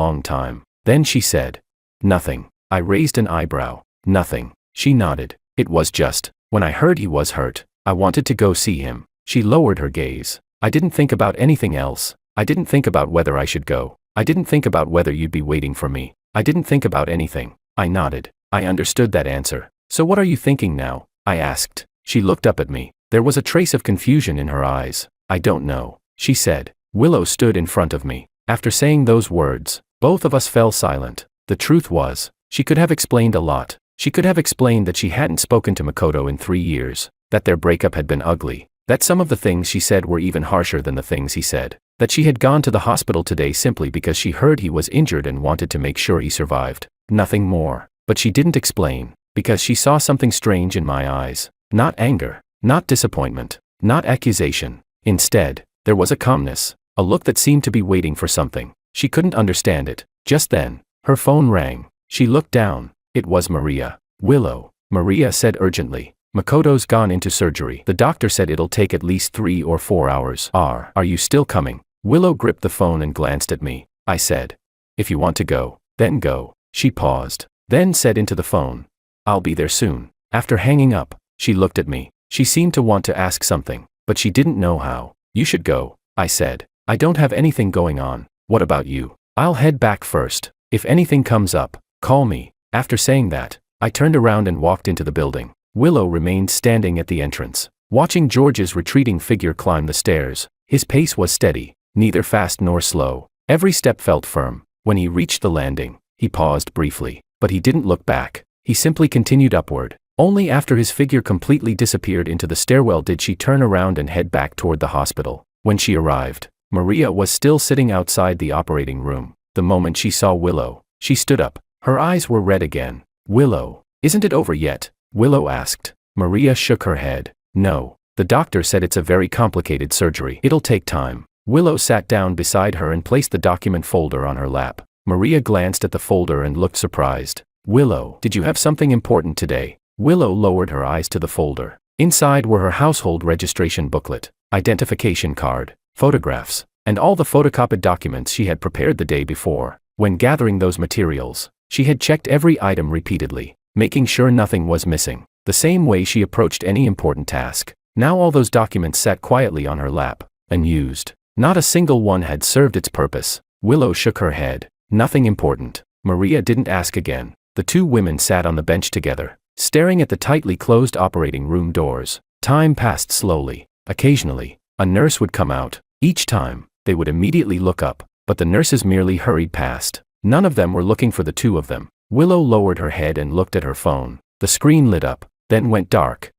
long time. Then she said, "Nothing." I raised an eyebrow. "Nothing." She nodded. "It was just, when I heard he was hurt, I wanted to go see him." She lowered her gaze. "I didn't think about anything else. I didn't think about whether I should go. I didn't think about whether you'd be waiting for me. I didn't think about anything. I nodded. I understood that answer. So what are you thinking now? I asked. She looked up at me. There was a trace of confusion in her eyes. I don't know, she said. Willow stood in front of me. After saying those words, both of us fell silent. The truth was, she could have explained a lot. She could have explained that she hadn't spoken to Makoto in 3 years, that their breakup had been ugly, that some of the things she said were even harsher than the things he said, that she had gone to the hospital today simply because she heard he was injured and wanted to make sure he survived. Nothing more. But she didn't explain, because she saw something strange in my eyes. Not anger, not disappointment, not accusation. Instead, there was a calmness, a look that seemed to be waiting for something. She couldn't understand it. Just then, her phone rang. She looked down. It was Maria. Willow, Maria said urgently. Makoto's gone into surgery. The doctor said it'll take at least 3 or 4 hours. Are you still coming? Willow gripped the phone and glanced at me. I said, if you want to go, then go. She paused, then said into the phone, I'll be there soon. After hanging up, she looked at me. She seemed to want to ask something, but she didn't know how. You should go, I said. I don't have anything going on. What about you? I'll head back first. If anything comes up, call me. After saying that, I turned around and walked into the building. Willow remained standing at the entrance, watching George's retreating figure climb the stairs. His pace was steady, neither fast nor slow. Every step felt firm. When he reached the landing, he paused briefly, but he didn't look back. He simply continued upward. Only after his figure completely disappeared into the stairwell did she turn around and head back toward the hospital. When she arrived, Maria was still sitting outside the operating room. The moment she saw Willow, she stood up. Her eyes were red again. Willow, isn't it over yet? Willow asked. Maria shook her head. No. The doctor said it's a very complicated surgery. It'll take time. Willow sat down beside her and placed the document folder on her lap. Maria glanced at the folder and looked surprised. Willow, did you have something important today? Willow lowered her eyes to the folder. Inside were her household registration booklet, identification card, photographs, and all the photocopied documents she had prepared the day before. When gathering those materials, she had checked every item repeatedly, making sure nothing was missing, the same way she approached any important task. Now all those documents sat quietly on her lap, unused. Not a single one had served its purpose. Willow shook her head. Nothing important. Maria didn't ask again. The two women sat on the bench together, staring at the tightly closed operating room doors. Time passed slowly. Occasionally, a nurse would come out. Each time, they would immediately look up, but the nurses merely hurried past. None of them were looking for the two of them. Willow lowered her head and looked at her phone. The screen lit up, then went dark,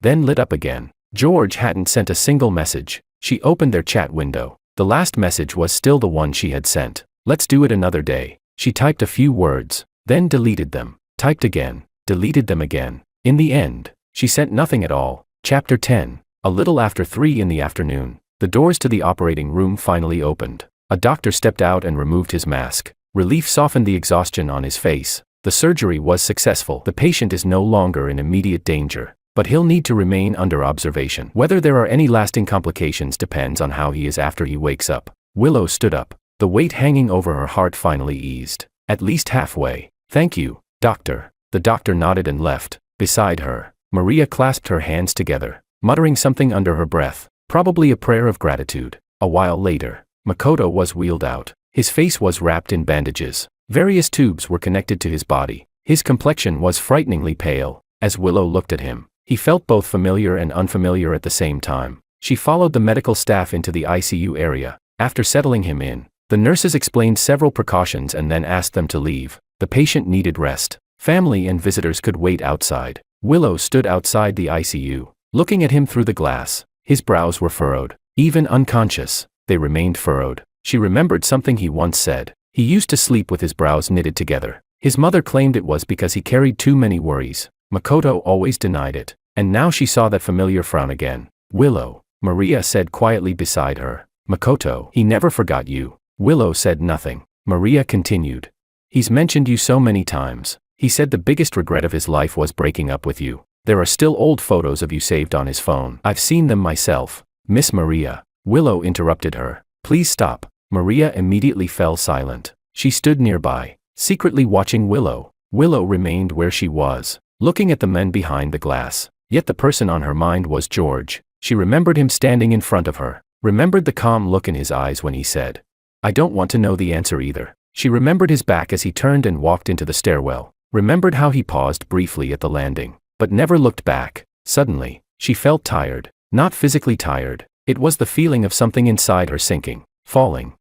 then lit up again. George hadn't sent a single message. She opened their chat window. The last message was still the one she had sent. Let's do it another day. She typed a few words, then deleted them. Typed again, deleted them again. In the end, she sent nothing at all. Chapter 10. A little after 3 in the afternoon, the doors to the operating room finally opened. A doctor stepped out and removed his mask. Relief softened the exhaustion on his face. The surgery was successful. The patient is no longer in immediate danger, but he'll need to remain under observation. Whether there are any lasting complications depends on how he is after he wakes up. Willow stood up. The weight hanging over her heart finally eased, at least halfway. Thank you, doctor. The doctor nodded and left. Beside her, Maria clasped her hands together, muttering something under her breath, probably a prayer of gratitude. A while later, Makoto was wheeled out. His face was wrapped in bandages. Various tubes were connected to his body. His complexion was frighteningly pale. As Willow looked at him, he felt both familiar and unfamiliar at the same time. She followed the medical staff into the ICU area. After settling him in, the nurses explained several precautions and then asked them to leave. The patient needed rest. Family and visitors could wait outside. Willow stood outside the ICU, looking at him through the glass. His brows were furrowed. Even unconscious, they remained furrowed. She remembered something he once said. He used to sleep with his brows knitted together. His mother claimed it was because he carried too many worries. Makoto always denied it, and now she saw that familiar frown again. Willow, Maria said quietly beside her. Makoto, he never forgot you. Willow said nothing. Maria continued. He's mentioned you so many times. He said the biggest regret of his life was breaking up with you. There are still old photos of you saved on his phone. I've seen them myself. Miss Maria. Willow interrupted her. Please stop. Maria immediately fell silent. She stood nearby, secretly watching Willow. Willow remained where she was, looking at the men behind the glass. Yet the person on her mind was George. She remembered him standing in front of her, remembered the calm look in his eyes when he said, I don't want to know the answer either. She remembered his back as he turned and walked into the stairwell, remembered how he paused briefly at the landing, but never looked back. Suddenly, she felt tired. Not physically tired, it was the feeling of something inside her sinking, falling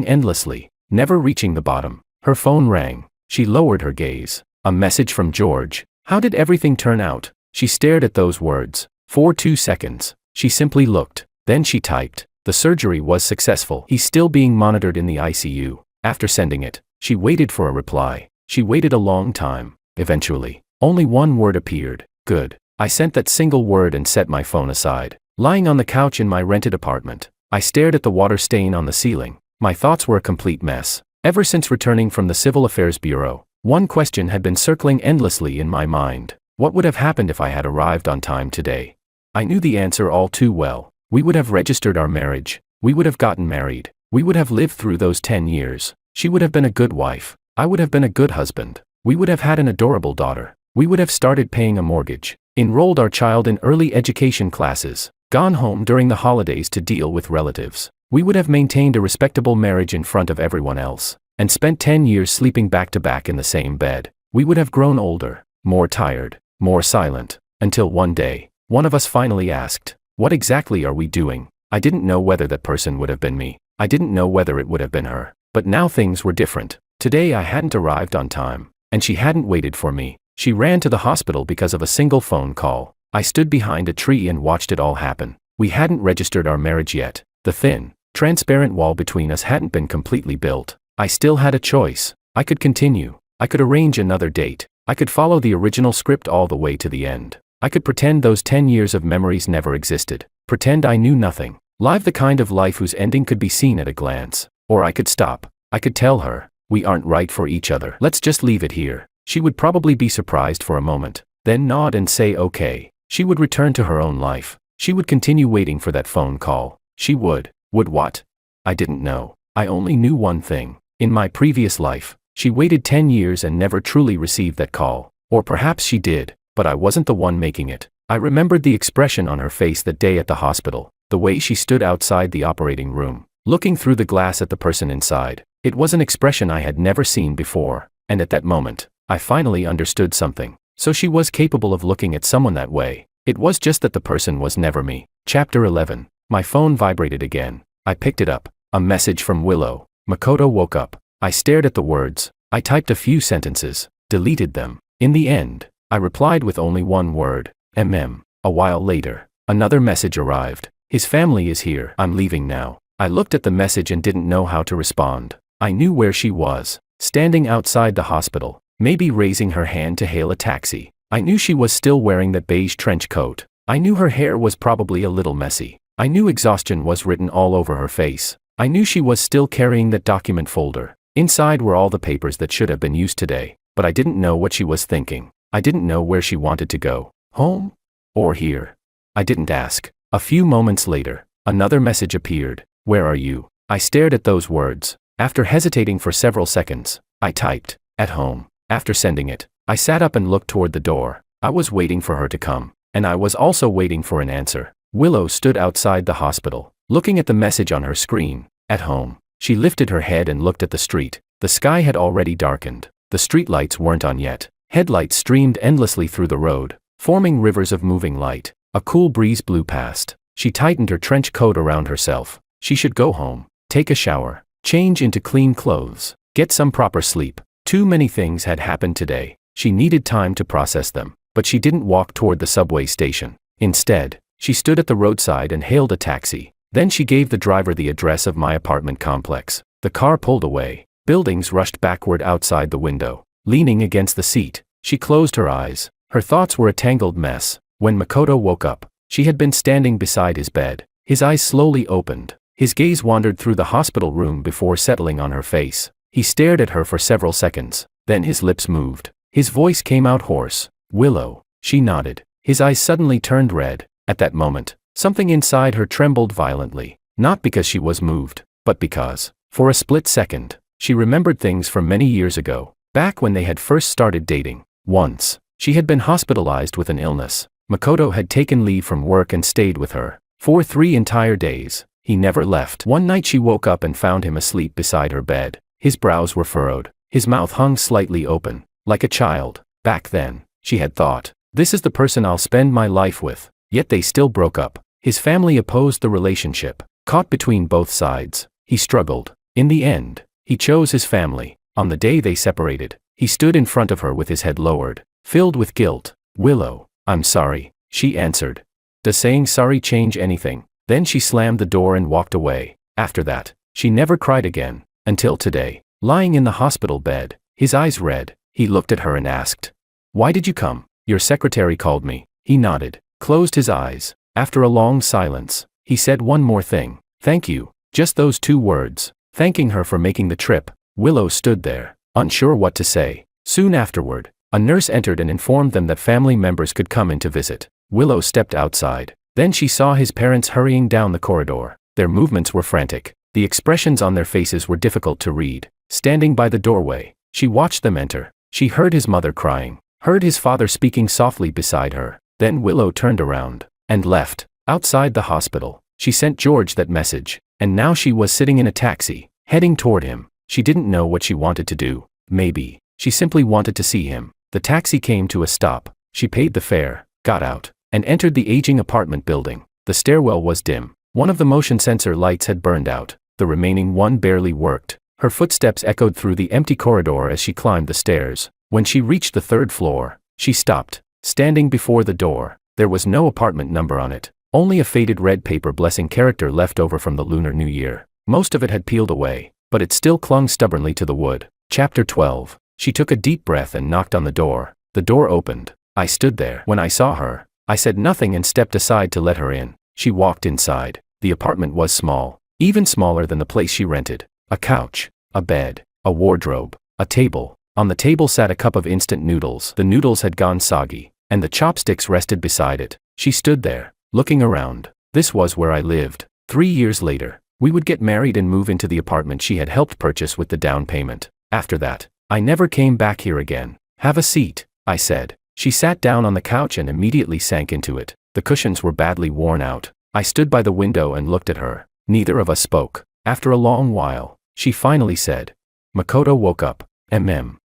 endlessly, never reaching the bottom. Her phone rang. She lowered her gaze. A message from George. How did everything turn out? She stared at those words. For 2 seconds, she simply looked. Then she typed. The surgery was successful. He's still being monitored in the ICU. After sending it, she waited for a reply. She waited a long time. Eventually, only one word appeared. Good. I sent that single word and set my phone aside. Lying on the couch in my rented apartment, I stared at the water stain on the ceiling. My thoughts were a complete mess. Ever since returning from the Civil Affairs Bureau, one question had been circling endlessly in my mind. What would have happened if I had arrived on time today? I knew the answer all too well. We would have registered our marriage. We would have gotten married. We would have lived through those 10 years. She would have been a good wife. I would have been a good husband. We would have had an adorable daughter. We would have started paying a mortgage, enrolled our child in early education classes, gone home during the holidays to deal with relatives. We would have maintained a respectable marriage in front of everyone else, and spent 10 years sleeping back to back in the same bed. We would have grown older, more tired, more silent, until one day, one of us finally asked, "What exactly are we doing?" I didn't know whether that person would have been me. I didn't know whether it would have been her. But now things were different. Today I hadn't arrived on time, and she hadn't waited for me. She ran to the hospital because of a single phone call. I stood behind a tree and watched it all happen. We hadn't registered our marriage yet. The thin, transparent wall between us hadn't been completely built. I still had a choice. I could continue. I could arrange another date. I could follow the original script all the way to the end. I could pretend those 10 years of memories never existed. Pretend I knew nothing. Live the kind of life whose ending could be seen at a glance. Or I could stop. I could tell her, "We aren't right for each other. Let's just leave it here." She would probably be surprised for a moment, then nod and say okay. She would return to her own life. She would continue waiting for that phone call. She would what? I didn't know. I only knew one thing. In my previous life, she waited 10 years and never truly received that call. Or perhaps she did, but I wasn't the one making it. I remembered the expression on her face that day at the hospital, the way she stood outside the operating room, looking through the glass at the person inside. It was an expression I had never seen before, and at that moment, I finally understood something. So she was capable of looking at someone that way. It was just that the person was never me. Chapter 11. My phone vibrated again. I picked it up. A message from Willow. Makoto woke up. I stared at the words. I typed a few sentences, deleted them. In the end, I replied with only one word. A while later, another message arrived. His family is here. I'm leaving now. I looked at the message and didn't know how to respond. I knew where she was, standing outside the hospital, maybe raising her hand to hail a taxi. I knew she was still wearing that beige trench coat. I knew her hair was probably a little messy. I knew exhaustion was written all over her face. I knew she was still carrying that document folder. Inside were all the papers that should have been used today, but I didn't know what she was thinking. I didn't know where she wanted to go. Home? Or here? I didn't ask. A few moments later, another message appeared. Where are you? I stared at those words. After hesitating for several seconds, I typed, at home. After sending it, I sat up and looked toward the door. I was waiting for her to come, and I was also waiting for an answer. Willow stood outside the hospital, looking at the message on her screen. At home. She lifted her head and looked at the street. The sky had already darkened. The streetlights weren't on yet. Headlights streamed endlessly through the road, forming rivers of moving light. A cool breeze blew past. She tightened her trench coat around herself. She should go home, take a shower, change into clean clothes, get some proper sleep. Too many things had happened today. She needed time to process them, but she didn't walk toward the subway station. Instead, she stood at the roadside and hailed a taxi. Then she gave the driver the address of my apartment complex. The car pulled away. Buildings rushed backward outside the window. Leaning against the seat, she closed her eyes. Her thoughts were a tangled mess. When Makoto woke up, she had been standing beside his bed. His eyes slowly opened. His gaze wandered through the hospital room before settling on her face. He stared at her for several seconds. Then his lips moved. His voice came out hoarse. Willow. She nodded. His eyes suddenly turned red. At that moment, something inside her trembled violently. Not because she was moved, but because, for a split second, she remembered things from many years ago, back when they had first started dating. Once, she had been hospitalized with an illness. Makoto had taken leave from work and stayed with her. For 3 entire days, he never left. One night she woke up and found him asleep beside her bed. His brows were furrowed. His mouth hung slightly open, like a child. Back then, she had thought, this is the person I'll spend my life with. Yet they still broke up. His family opposed the relationship. Caught between both sides, he struggled. In the end, he chose his family. On the day they separated, he stood in front of her with his head lowered, filled with guilt. Willow, I'm sorry, she answered. Does saying sorry change anything? Then she slammed the door and walked away. After that, she never cried again, until today. Lying in the hospital bed, his eyes red, he looked at her and asked, "Why did you come?" "Your secretary called me." He nodded, closed his eyes. After a long silence, he said one more thing. "Thank you." Just those 2 words, thanking her for making the trip. Willow stood there, unsure what to say. Soon afterward, a nurse entered and informed them that family members could come in to visit. Willow stepped outside. Then she saw his parents hurrying down the corridor. Their movements were frantic. The expressions on their faces were difficult to read. Standing by the doorway, she watched them enter. She heard his mother crying, heard his father speaking softly beside her. Then Willow turned around and left. Outside the hospital, she sent George that message, and now she was sitting in a taxi, heading toward him. She didn't know what she wanted to do. Maybe she simply wanted to see him. The taxi came to a stop. She paid the fare, got out, and entered the aging apartment building. The stairwell was dim. One of the motion sensor lights had burned out. The remaining one barely worked. Her footsteps echoed through the empty corridor as she climbed the stairs. When she reached the 3rd floor, she stopped. Standing before the door, there was no apartment number on it, only a faded red paper blessing character left over from the Lunar New Year. Most of it had peeled away, but it still clung stubbornly to the wood. Chapter 12. She took a deep breath and knocked on the door. The door opened. I stood there. When I saw her, I said nothing and stepped aside to let her in. She walked inside. The apartment was small, even smaller than the place she rented. A couch, a bed, a wardrobe, a table. On the table sat a cup of instant noodles. The noodles had gone soggy, and the chopsticks rested beside it. She stood there, looking around. This was where I lived. 3 years later, we would get married and move into the apartment she had helped purchase with the down payment. After that, I never came back here again. "Have a seat," I said. She sat down on the couch and immediately sank into it. The cushions were badly worn out. I stood by the window and looked at her. Neither of us spoke. After a long while, she finally said, "Makoto woke up.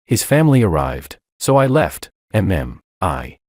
His family arrived. So I left.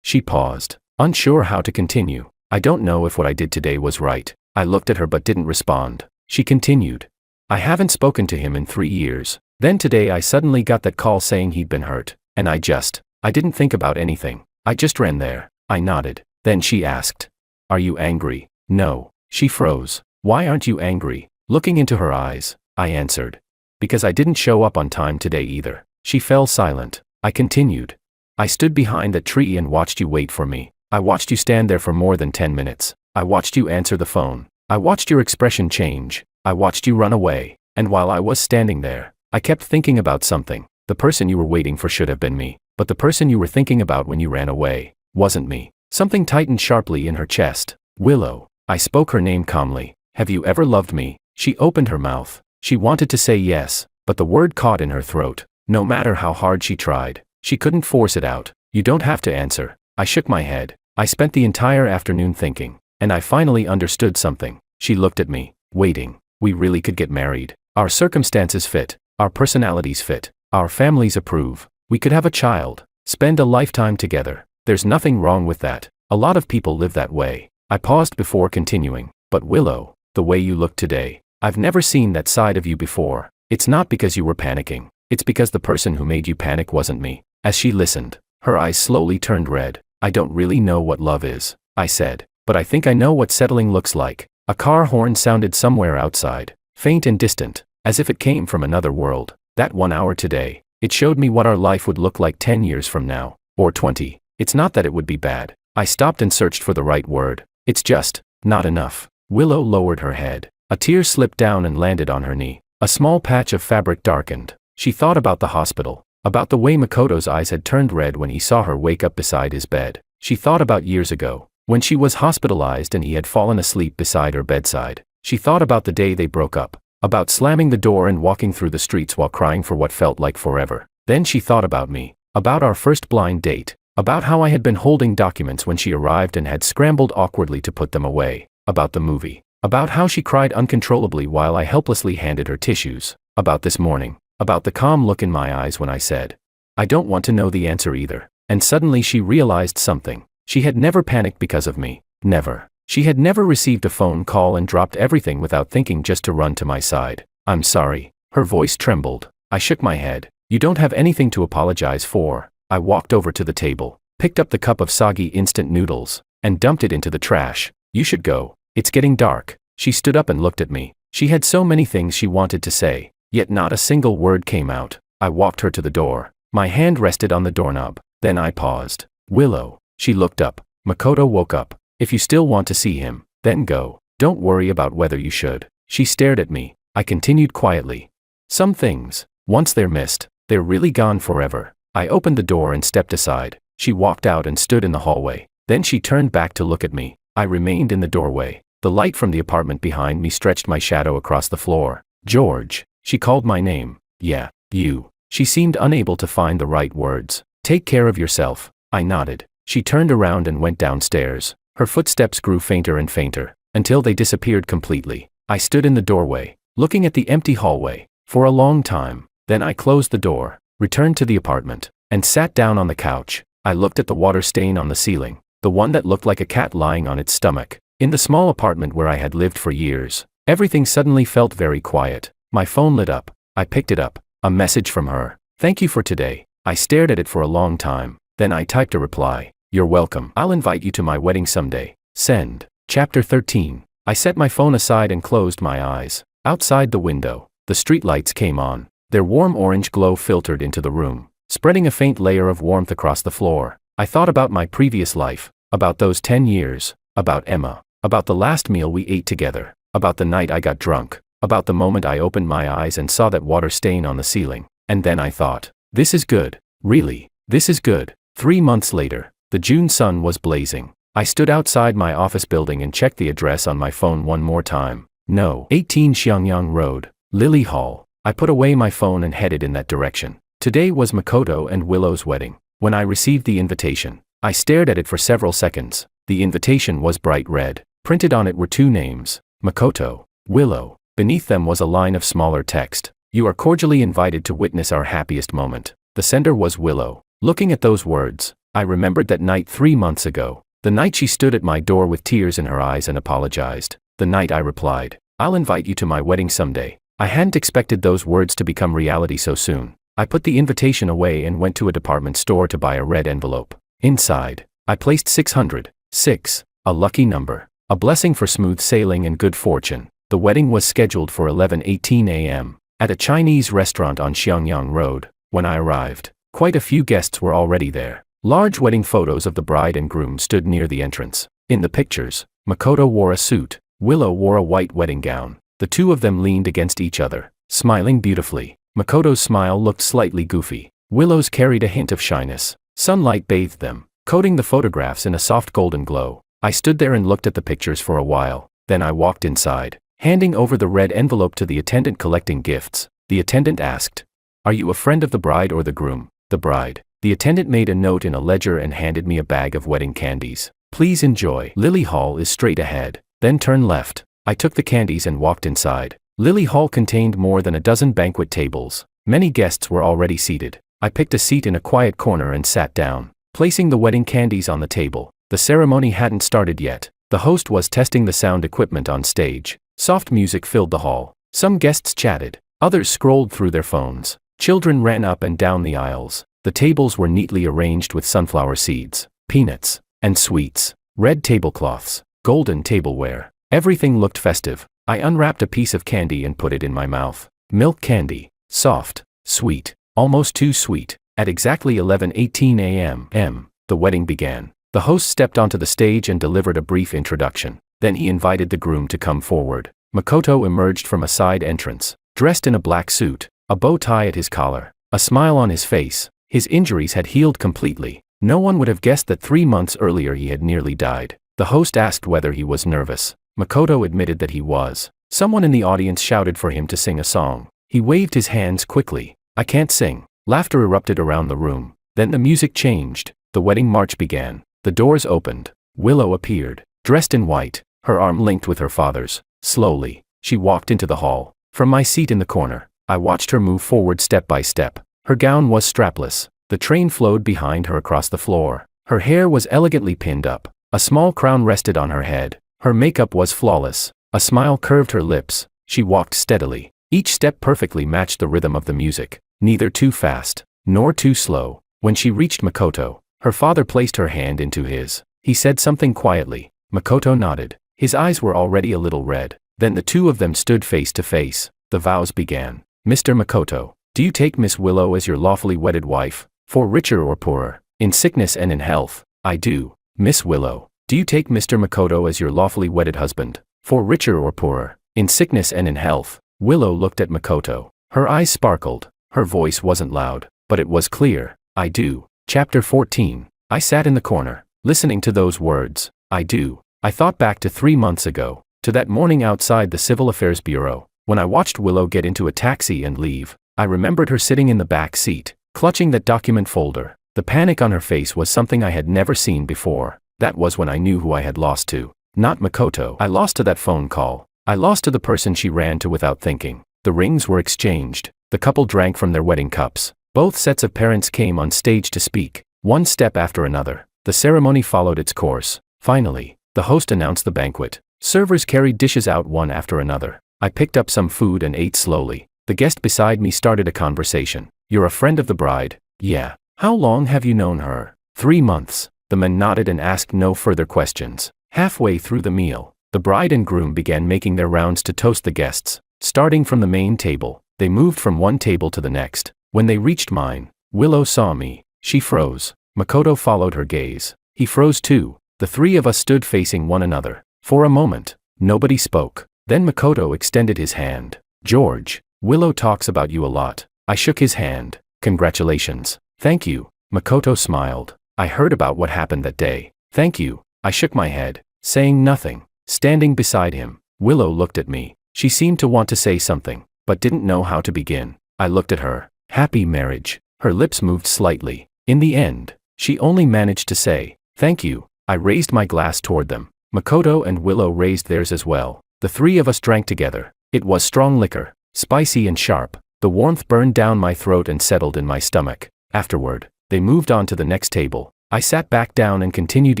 She paused, unsure how to continue. I don't know if what I did today was right. I looked at her but didn't respond. She continued, "I haven't spoken to him in 3 years. Then today I suddenly got that call saying he'd been hurt, and I didn't think about anything. I just ran there." I nodded. Then she asked, "Are you angry?" "No." She froze. "Why aren't you angry?" Looking into her eyes, I answered, "Because I didn't show up on time today either." She fell silent. I continued, "I stood behind that tree and watched you wait for me. I watched you stand there for more than 10 minutes. I watched you answer the phone. I watched your expression change. I watched you run away. And while I was standing there, I kept thinking about something. The person you were waiting for should have been me, but the person you were thinking about when you ran away wasn't me." Something tightened sharply in her chest. "Willow." I spoke her name calmly. "Have you ever loved me?" She opened her mouth. She wanted to say yes, but the word caught in her throat. No matter how hard she tried, she couldn't force it out. "You don't have to answer." I shook my head. I spent the entire afternoon thinking, and I finally understood something. She looked at me, waiting. We really could get married. Our circumstances fit. Our personalities fit. Our families approve. We could have a child. Spend a lifetime together. There's nothing wrong with that. A lot of people live that way. I paused before continuing. "But Willow, the way you look today, I've never seen that side of you before. It's not because you were panicking. It's because the person who made you panic wasn't me." As she listened, her eyes slowly turned red. "I don't really know what love is," I said, "but I think I know what settling looks like." A car horn sounded somewhere outside, faint and distant, as if it came from another world. That 1 hour today, it showed me what our life would look like 10 years from now, or 20. It's not that it would be bad. I stopped and searched for the right word. It's just not enough. Willow lowered her head. A tear slipped down and landed on her knee. A small patch of fabric darkened. She thought about the hospital, about the way Makoto's eyes had turned red when he saw her wake up beside his bed. She thought about years ago, when she was hospitalized and he had fallen asleep beside her bedside. She thought about the day they broke up, about slamming the door and walking through the streets while crying for what felt like forever. Then she thought about me, about our first blind date, about how I had been holding documents when she arrived and had scrambled awkwardly to put them away, about the movie, about how she cried uncontrollably while I helplessly handed her tissues, about this morning, about the calm look in my eyes when I said, I don't want to know the answer either. And suddenly she realized something. She had never panicked because of me. Never. She had never received a phone call and dropped everything without thinking just to run to my side. I'm sorry. Her voice trembled. I shook my head. You don't have anything to apologize for. I walked over to the table, picked up the cup of soggy instant noodles, and dumped it into the trash. You should go. It's getting dark. She stood up and looked at me. She had so many things she wanted to say, yet not a single word came out. I walked her to the door. My hand rested on the doorknob. Then I paused. Willow. She looked up. Makoto woke up. If you still want to see him, then go. Don't worry about whether you should. She stared at me. I continued quietly. Some things, once they're missed, they're really gone forever. I opened the door and stepped aside. She walked out and stood in the hallway. Then she turned back to look at me. I remained in the doorway. The light from the apartment behind me stretched my shadow across the floor. George. She called my name. Yeah, you. She seemed unable to find the right words. Take care of yourself. I nodded. She turned around and went downstairs. Her footsteps grew fainter and fainter, until they disappeared completely. I stood in the doorway, looking at the empty hallway, for a long time. Then I closed the door, returned to the apartment, and sat down on the couch. I looked at the water stain on the ceiling, the one that looked like a cat lying on its stomach. In the small apartment where I had lived for years, everything suddenly felt very quiet. My phone lit up. I picked it up. A message from her. Thank you for today. I stared at it for a long time. Then I typed a reply. You're welcome. I'll invite you to my wedding someday. Send. Chapter 13. I set my phone aside and closed my eyes. Outside the window, the streetlights came on. Their warm orange glow filtered into the room, spreading a faint layer of warmth across the floor. I thought about my previous life, about those 10 years, about Emma, about the last meal we ate together, about the night I got drunk, about the moment I opened my eyes and saw that water stain on the ceiling. And then I thought, this is good. Really, this is good. 3 months later, the June sun was blazing. I stood outside my office building and checked the address on my phone one more time. No. 18 Xiangyang Road, Lily Hall. I put away my phone and headed in that direction. Today was Makoto and Willow's wedding. When I received the invitation, I stared at it for several seconds. The invitation was bright red. Printed on it were 2 names, Makoto, Willow. Beneath them was a line of smaller text. You are cordially invited to witness our happiest moment. The sender was Willow. Looking at those words, I remembered that night 3 months ago. The night she stood at my door with tears in her eyes and apologized. The night I replied, I'll invite you to my wedding someday. I hadn't expected those words to become reality so soon. I put the invitation away and went to a department store to buy a red envelope. Inside, I placed 606, a lucky number, a blessing for smooth sailing and good fortune. The wedding was scheduled for 11:18 a.m. at a Chinese restaurant on Xiangyang Road. When I arrived, quite a few guests were already there. Large wedding photos of the bride and groom stood near the entrance. In the pictures, Makoto wore a suit, Willow wore a white wedding gown. The two of them leaned against each other, smiling beautifully. Makoto's smile looked slightly goofy. Willow's carried a hint of shyness. Sunlight bathed them, coating the photographs in a soft golden glow. I stood there and looked at the pictures for a while. Then I walked inside, handing over the red envelope to the attendant collecting gifts. The attendant asked, Are you a friend of the bride or the groom? The bride. The attendant made a note in a ledger and handed me a bag of wedding candies. Please enjoy. Lily Hall is straight ahead. Then turn left. I took the candies and walked inside. Lily Hall contained more than a dozen banquet tables. Many guests were already seated. I picked a seat in a quiet corner and sat down, placing the wedding candies on the table. The ceremony hadn't started yet. The host was testing the sound equipment on stage. Soft music filled the hall. Some guests chatted. Others scrolled through their phones. Children ran up and down the aisles. The tables were neatly arranged with sunflower seeds, peanuts, and sweets. Red tablecloths, golden tableware. Everything looked festive. I unwrapped a piece of candy and put it in my mouth. Milk candy. Soft, sweet, almost too sweet. At exactly 11:18 a.m., the wedding began. The host stepped onto the stage and delivered a brief introduction. Then he invited the groom to come forward. Makoto emerged from a side entrance, dressed in a black suit, a bow tie at his collar, a smile on his face. His injuries had healed completely. No one would have guessed that 3 months earlier he had nearly died. The host asked whether he was nervous. Makoto admitted that he was. Someone in the audience shouted for him to sing a song. He waved his hands quickly. I can't sing. Laughter erupted around the room. Then the music changed. The wedding march began. The doors opened. Willow appeared, dressed in white, her arm linked with her father's. Slowly, she walked into the hall. From my seat in the corner, I watched her move forward step by step. Her gown was strapless. The train flowed behind her across the floor. Her hair was elegantly pinned up. A small crown rested on her head. Her makeup was flawless. A smile curved her lips. She walked steadily. Each step perfectly matched the rhythm of the music, neither too fast, nor too slow. When she reached Makoto, her father placed her hand into his. He said something quietly. Makoto nodded. His eyes were already a little red. Then the two of them stood face to face. The vows began. Mr. Makoto, do you take Miss Willow as your lawfully wedded wife, for richer or poorer, in sickness and in health? I do. Miss Willow, do you take Mr. Makoto as your lawfully wedded husband, for richer or poorer, in sickness and in health? Willow looked at Makoto. Her eyes sparkled. Her voice wasn't loud, but it was clear. I do. Chapter 14. I sat in the corner, listening to those words. I do. I thought back to 3 months ago, to that morning outside the Civil Affairs Bureau, when I watched Willow get into a taxi and leave. I remembered her sitting in the back seat, clutching that document folder. The panic on her face was something I had never seen before. That was when I knew who I had lost to. Not Makoto. I lost to that phone call. I lost to the person she ran to without thinking. The rings were exchanged. The couple drank from their wedding cups. Both sets of parents came on stage to speak, one step after another. The ceremony followed its course. Finally, the host announced the banquet. Servers carried dishes out one after another. I picked up some food and ate slowly. The guest beside me started a conversation. You're a friend of the bride? Yeah. How long have you known her? 3 months. The men nodded and asked no further questions. Halfway through the meal, the bride and groom began making their rounds to toast the guests. Starting from the main table, they moved from one table to the next. When they reached mine, Willow saw me. She froze. Makoto followed her gaze. He froze too. The three of us stood facing one another. For a moment, nobody spoke. Then Makoto extended his hand. George, Willow talks about you a lot. I shook his hand. Congratulations. Thank you. Makoto smiled. I heard about what happened that day. Thank you. I shook my head, saying nothing. Standing beside him, Willow looked at me. She seemed to want to say something, but didn't know how to begin. I looked at her. Happy marriage. Her lips moved slightly. In the end, she only managed to say, thank you. I raised my glass toward them. Makoto and Willow raised theirs as well. The three of us drank together. It was strong liquor, spicy and sharp. The warmth burned down my throat and settled in my stomach. Afterward, they moved on to the next table. I sat back down and continued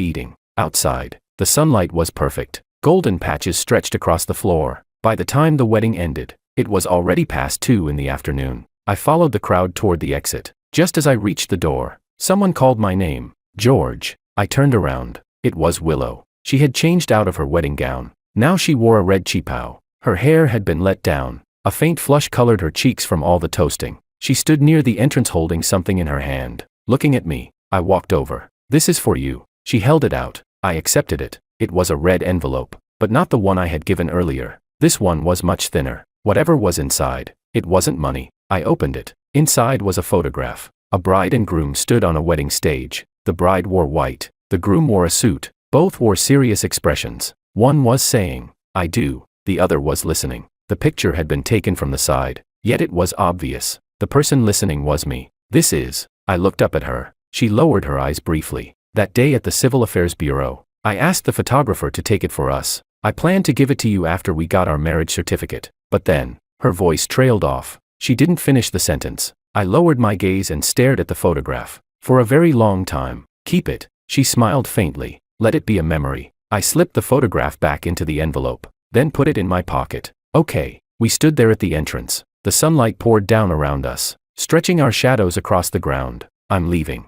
eating. Outside, the sunlight was perfect. Golden patches stretched across the floor. By the time the wedding ended, it was already past 2 in the afternoon. I followed the crowd toward the exit. Just as I reached the door, someone called my name. George. I turned around. It was Willow. She had changed out of her wedding gown. Now she wore a red cheapao. Her hair had been let down. A faint flush colored her cheeks from all the toasting. She stood near the entrance holding something in her hand. Looking at me, I walked over. This is for you. She held it out. I accepted it. It was a red envelope, but not the one I had given earlier. This one was much thinner. Whatever was inside, it wasn't money. I opened it. Inside was a photograph. A bride and groom stood on a wedding stage. The bride wore white. The groom wore a suit. Both wore serious expressions. One was saying, I do. The other was listening. The picture had been taken from the side, yet it was obvious. The person listening was me. This is. I looked up at her. She lowered her eyes briefly. That day at the Civil Affairs Bureau, I asked the photographer to take it for us. I planned to give it to you after we got our marriage certificate. But then, her voice trailed off. She didn't finish the sentence. I lowered my gaze and stared at the photograph. For a very long time. Keep it. She smiled faintly. Let it be a memory. I slipped the photograph back into the envelope, then put it in my pocket. Okay. We stood there at the entrance. The sunlight poured down around us, stretching our shadows across the ground. I'm leaving.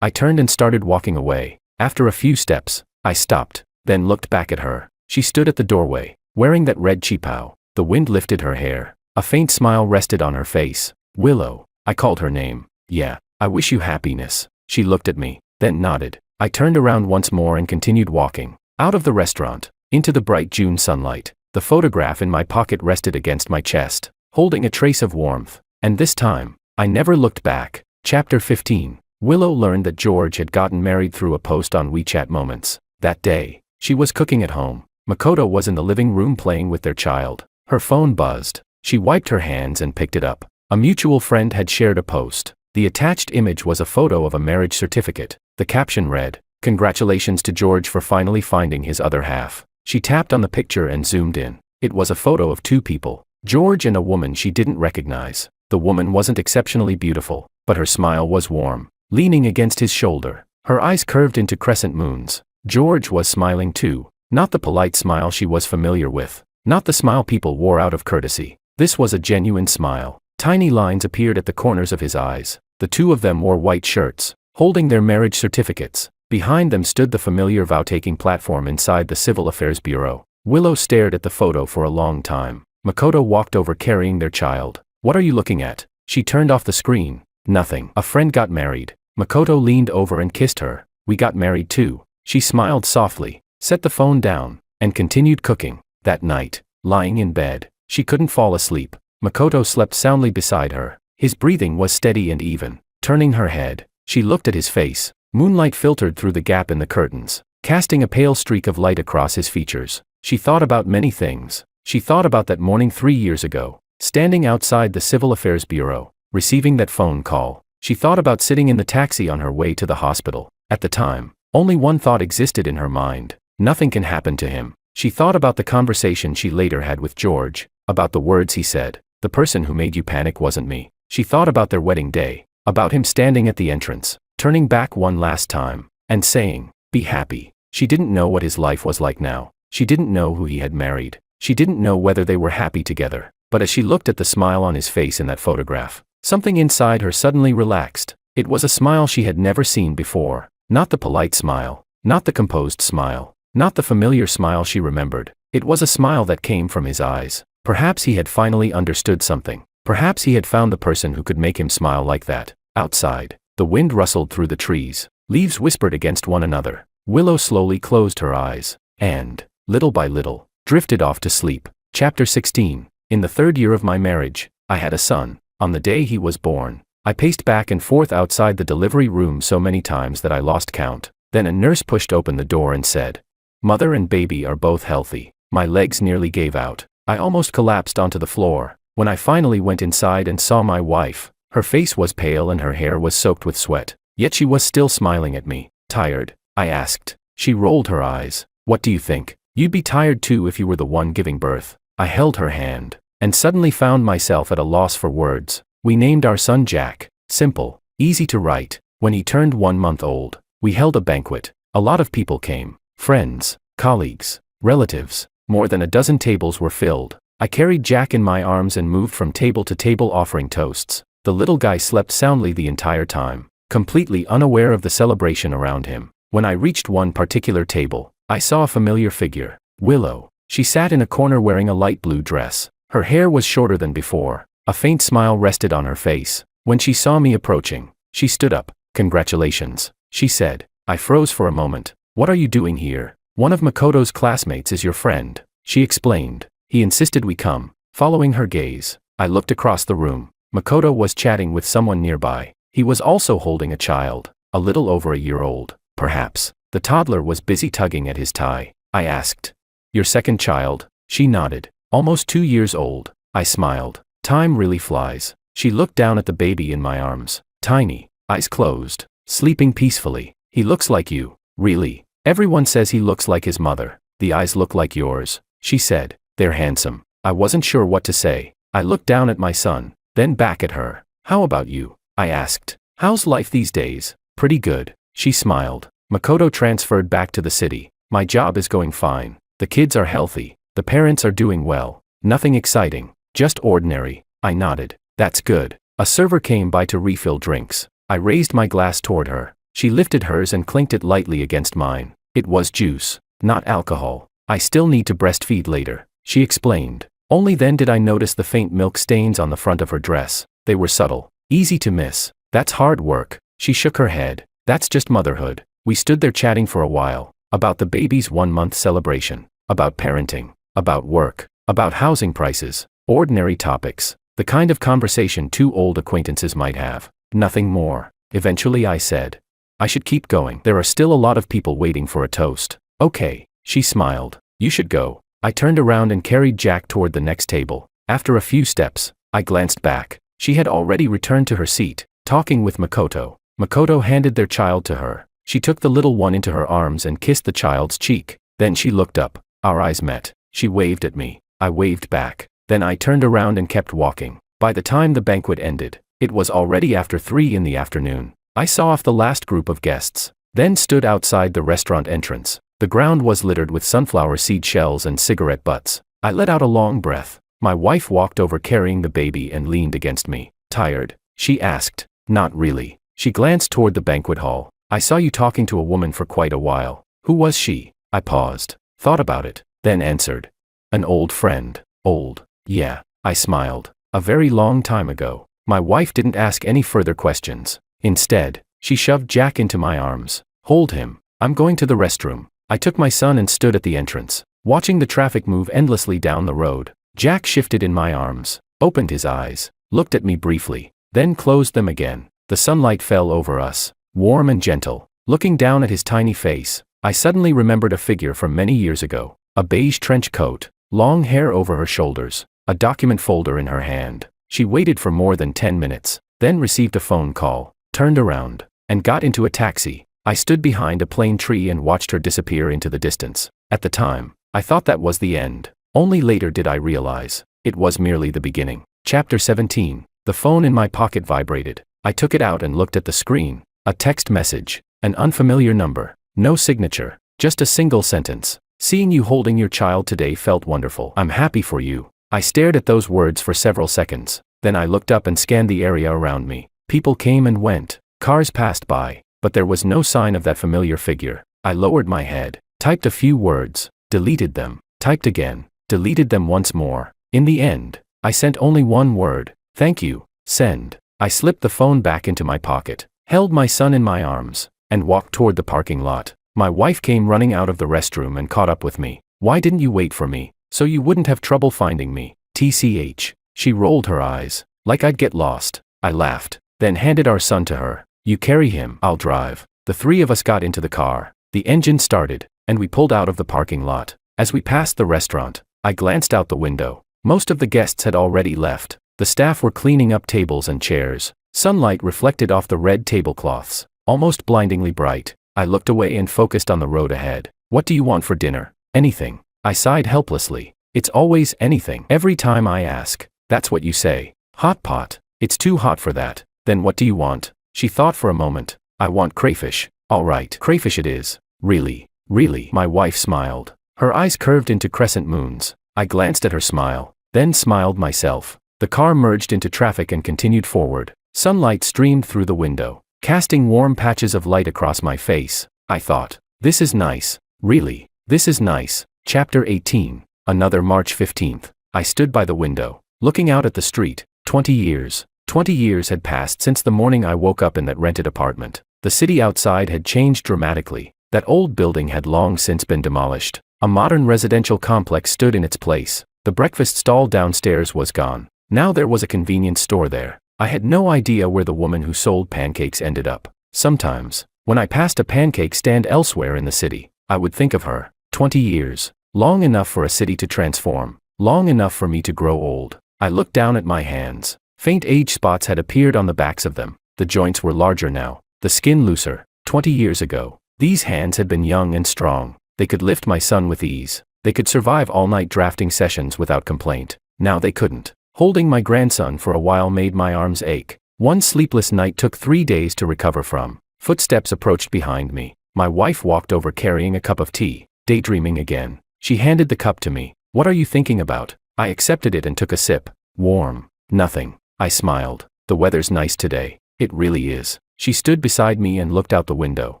I turned and started walking away. After a few steps, I stopped, then looked back at her. She stood at the doorway, wearing that red cheapao. The wind lifted her hair. A faint smile rested on her face. Willow. I called her name. Yeah. I wish you happiness. She looked at me, then nodded. I turned around once more and continued walking. Out of the restaurant, into the bright June sunlight. The photograph in my pocket rested against my chest, holding a trace of warmth. And this time, I never looked back. Chapter 15. Willow learned that George had gotten married through a post on WeChat Moments. That day, she was cooking at home. Makoto was in the living room playing with their child. Her phone buzzed. She wiped her hands and picked it up. A mutual friend had shared a post. The attached image was a photo of a marriage certificate. The caption read, "Congratulations to George for finally finding his other half." She tapped on the picture and zoomed in. It was a photo of two people. George and a woman she didn't recognize. The woman wasn't exceptionally beautiful, but her smile was warm. Leaning against his shoulder, her eyes curved into crescent moons. George was smiling too, not the polite smile she was familiar with, not the smile people wore out of courtesy. This was a genuine smile. Tiny lines appeared at the corners of his eyes. The two of them wore white shirts, holding their marriage certificates. Behind them stood the familiar vow-taking platform inside the Civil Affairs Bureau. Willow stared at the photo for a long time. Makoto walked over carrying their child. "What are you looking at?" She turned off the screen. "Nothing. A friend got married." Makoto leaned over and kissed her. "We got married too." She smiled softly, set the phone down, and continued cooking. That night, lying in bed, she couldn't fall asleep. Makoto slept soundly beside her. His breathing was steady and even. Turning her head, she looked at his face. Moonlight filtered through the gap in the curtains, casting a pale streak of light across his features. She thought about many things. She thought about that morning 3 years ago, standing outside the Civil Affairs Bureau, receiving that phone call. She thought about sitting in the taxi on her way to the hospital. At the time, only one thought existed in her mind: nothing can happen to him. She thought about the conversation she later had with George, about the words he said: "The person who made you panic wasn't me." She thought about their wedding day, about him standing at the entrance, turning back one last time, and saying, "Be happy." She didn't know what his life was like now. She didn't know who he had married. She didn't know whether they were happy together. But as she looked at the smile on his face in that photograph, something inside her suddenly relaxed. It was a smile she had never seen before. Not the polite smile, not the composed smile, not the familiar smile she remembered. It was a smile that came from his eyes. Perhaps he had finally understood something. Perhaps he had found the person who could make him smile like that. Outside, the wind rustled through the trees. Leaves whispered against one another. Willow slowly closed her eyes, and, little by little, drifted off to sleep. Chapter 16. In the 3rd year of my marriage, I had a son. On the day he was born, I paced back and forth outside the delivery room so many times that I lost count. Then a nurse pushed open the door and said, "Mother and baby are both healthy." My legs nearly gave out. I almost collapsed onto the floor. When I finally went inside and saw my wife, her face was pale and her hair was soaked with sweat. Yet she was still smiling at me. "Tired?" I asked. She rolled her eyes. "What do you think? You'd be tired too if you were the one giving birth." I held her hand, and suddenly found myself at a loss for words. We named our son Jack. Simple, easy to write. When he turned 1 month old, we held a banquet. A lot of people came. Friends, colleagues, relatives. More than a dozen tables were filled. I carried Jack in my arms and moved from table to table offering toasts. The little guy slept soundly the entire time, completely unaware of the celebration around him. When I reached one particular table, I saw a familiar figure. Willow. She sat in a corner wearing a light blue dress. Her hair was shorter than before. A faint smile rested on her face. When she saw me approaching, she stood up. "Congratulations," she said. I froze for a moment. "What are you doing here?" "One of Makoto's classmates is your friend," she explained. "He insisted we come." Following her gaze, I looked across the room. Makoto was chatting with someone nearby. He was also holding a child, a little over a year old, perhaps. The toddler was busy tugging at his tie. I asked, "Your second child?" She nodded. "Almost 2 years old." I smiled. "Time really flies." She looked down at the baby in my arms. Tiny, eyes closed, sleeping peacefully. "He looks like you." "Really? Everyone says he looks like his mother." "The eyes look like yours," she said. "They're handsome." I wasn't sure what to say. I looked down at my son, then back at her. "How about you?" I asked. "How's life these days?" "Pretty good." She smiled. "Makoto transferred back to the city. My job is going fine. The kids are healthy. The parents are doing well. Nothing exciting, just ordinary." I nodded. "That's good." A server came by to refill drinks. I raised my glass toward her. She lifted hers and clinked it lightly against mine. It was juice, not alcohol. "I still need to breastfeed later," she explained. Only then did I notice the faint milk stains on the front of her dress. They were subtle, easy to miss. "That's hard work." She shook her head. "That's just motherhood." We stood there chatting for a while, about the baby's 1-month celebration, about parenting, about work, about housing prices, ordinary topics, the kind of conversation 2 old acquaintances might have. Nothing more. Eventually I said, "I should keep going. There are still a lot of people waiting for a toast." "Okay," she smiled. "You should go." I turned around and carried Jack toward the next table. After a few steps, I glanced back. She had already returned to her seat, talking with Makoto. Makoto handed their child to her. She took the little one into her arms and kissed the child's cheek. Then she looked up. Our eyes met. She waved at me. I waved back. Then I turned around and kept walking. By the time the banquet ended, it was already after 3 in the afternoon. I saw off the last group of guests, then stood outside the restaurant entrance. The ground was littered with sunflower seed shells and cigarette butts. I let out a long breath. My wife walked over carrying the baby and leaned against me. Tired? She asked. Not really. She glanced toward the banquet hall. I saw you talking to a woman for quite a while. Who was she? I paused, thought about it, then answered. An old friend. Old? Yeah. I smiled. A very long time ago. My wife didn't ask any further questions. Instead, she shoved Jack into my arms. Hold him. I'm going to the restroom. I took my son and stood at the entrance, watching the traffic move endlessly down the road. Jack shifted in my arms, opened his eyes, looked at me briefly, then closed them again. The sunlight fell over us, warm and gentle. Looking down at his tiny face, I suddenly remembered a figure from many years ago. A beige trench coat, long hair over her shoulders, a document folder in her hand. She waited for more than 10 minutes, then received a phone call, turned around, and got into a taxi. I stood behind a plane tree and watched her disappear into the distance. At the time, I thought that was the end. Only later did I realize it was merely the beginning. Chapter 17. The phone in my pocket vibrated. I took it out and looked at the screen. A text message. An unfamiliar number. No signature. Just a single sentence. Seeing you holding your child today felt wonderful. I'm happy for you. I stared at those words for several seconds. Then I looked up and scanned the area around me. People came and went. Cars passed by. But there was no sign of that familiar figure. I lowered my head. Typed a few words. Deleted them. Typed again. Deleted them once more. In the end, I sent only one word. Thank you. Send. I slipped the phone back into my pocket, held my son in my arms, and walked toward the parking lot. My wife came running out of the restroom and caught up with me. Why didn't you wait for me, so you wouldn't have trouble finding me? TCH. She rolled her eyes, like I'd get lost. I laughed, then handed our son to her. You carry him, I'll drive. The three of us got into the car. The engine started, and we pulled out of the parking lot. As we passed the restaurant, I glanced out the window. Most of the guests had already left. The staff were cleaning up tables and chairs. Sunlight reflected off the red tablecloths, almost blindingly bright. I looked away and focused on the road ahead. What do you want for dinner? Anything. I sighed helplessly. It's always anything. Every time I ask, that's what you say. Hot pot. It's too hot for that. Then what do you want? She thought for a moment. I want crayfish. All right, crayfish it is. Really? Really? My wife smiled. Her eyes curved into crescent moons. I glanced at her smile, then smiled myself. The car merged into traffic and continued forward. Sunlight streamed through the window, casting warm patches of light across my face. I thought, this is nice. Really, this is nice. Chapter 18. Another March 15th. I stood by the window, looking out at the street. 20 years. 20 years had passed since the morning I woke up in that rented apartment. The city outside had changed dramatically. That old building had long since been demolished. A modern residential complex stood in its place. The breakfast stall downstairs was gone. Now there was a convenience store there. I had no idea where the woman who sold pancakes ended up. Sometimes, when I passed a pancake stand elsewhere in the city, I would think of her. 20 years. Long enough for a city to transform. Long enough for me to grow old. I looked down at my hands. Faint age spots had appeared on the backs of them. The joints were larger now, the skin looser. 20 years ago, these hands had been young and strong. They could lift my son with ease. They could survive all-night drafting sessions without complaint. Now they couldn't. Holding my grandson for a while made my arms ache. One sleepless night took 3 days to recover from. Footsteps approached behind me. My wife walked over carrying a cup of tea. Daydreaming again. She handed the cup to me. What are you thinking about? I accepted it and took a sip. Warm. Nothing. I smiled. The weather's nice today. It really is. She stood beside me and looked out the window.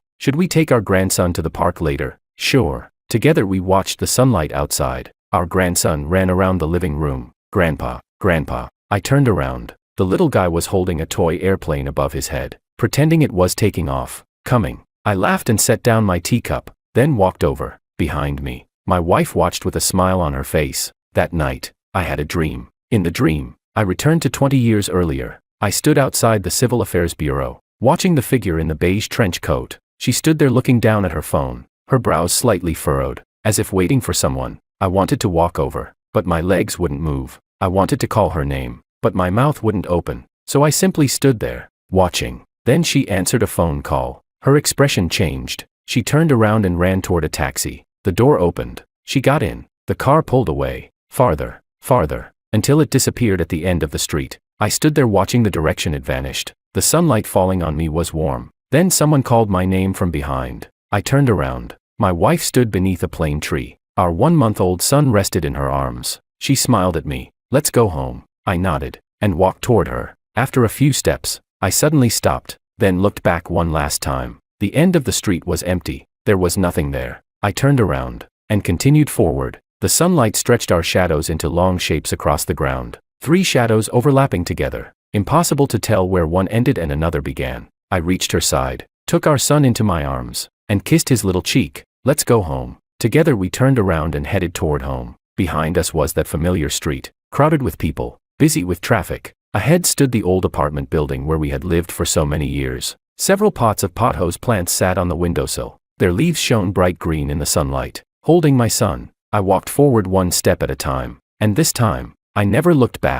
Should we take our grandson to the park later? Sure. Together we watched the sunlight outside. Our grandson ran around the living room. Grandpa. Grandpa. I turned around. The little guy was holding a toy airplane above his head, pretending it was taking off. Coming. I laughed and set down my teacup, then walked over. Behind me, my wife watched with a smile on her face. That night, I had a dream. In the dream, I returned to 20 years earlier. I stood outside the Civil Affairs Bureau, watching the figure in the beige trench coat. She stood there looking down at her phone, her brows slightly furrowed, as if waiting for someone. I wanted to walk over, but my legs wouldn't move. I wanted to call her name, but my mouth wouldn't open, so I simply stood there, watching. Then she answered a phone call. Her expression changed. She turned around and ran toward a taxi. The door opened. She got in. The car pulled away. Farther. Farther. until it disappeared at the end of the street. I stood there watching the direction it vanished. The sunlight falling on me was warm. Then someone called my name from behind. I turned around. My wife stood beneath a plane tree. Our 1-month-old son rested in her arms. She smiled at me. "Let's go home." I nodded and walked toward her. After a few steps, I suddenly stopped, then looked back one last time. The end of the street was empty. There was nothing there. I turned around and continued forward. The sunlight stretched our shadows into long shapes across the ground. 3 shadows overlapping together. Impossible to tell where one ended and another began. I reached her side, took our son into my arms, and kissed his little cheek. "Let's go home." Together we turned around and headed toward home. Behind us was that familiar street, crowded with people, busy with traffic. Ahead stood the old apartment building where we had lived for so many years. Several pots of pothose plants sat on the windowsill. Their leaves shone bright green in the sunlight. Holding my son, I walked forward one step at a time, and this time, I never looked back.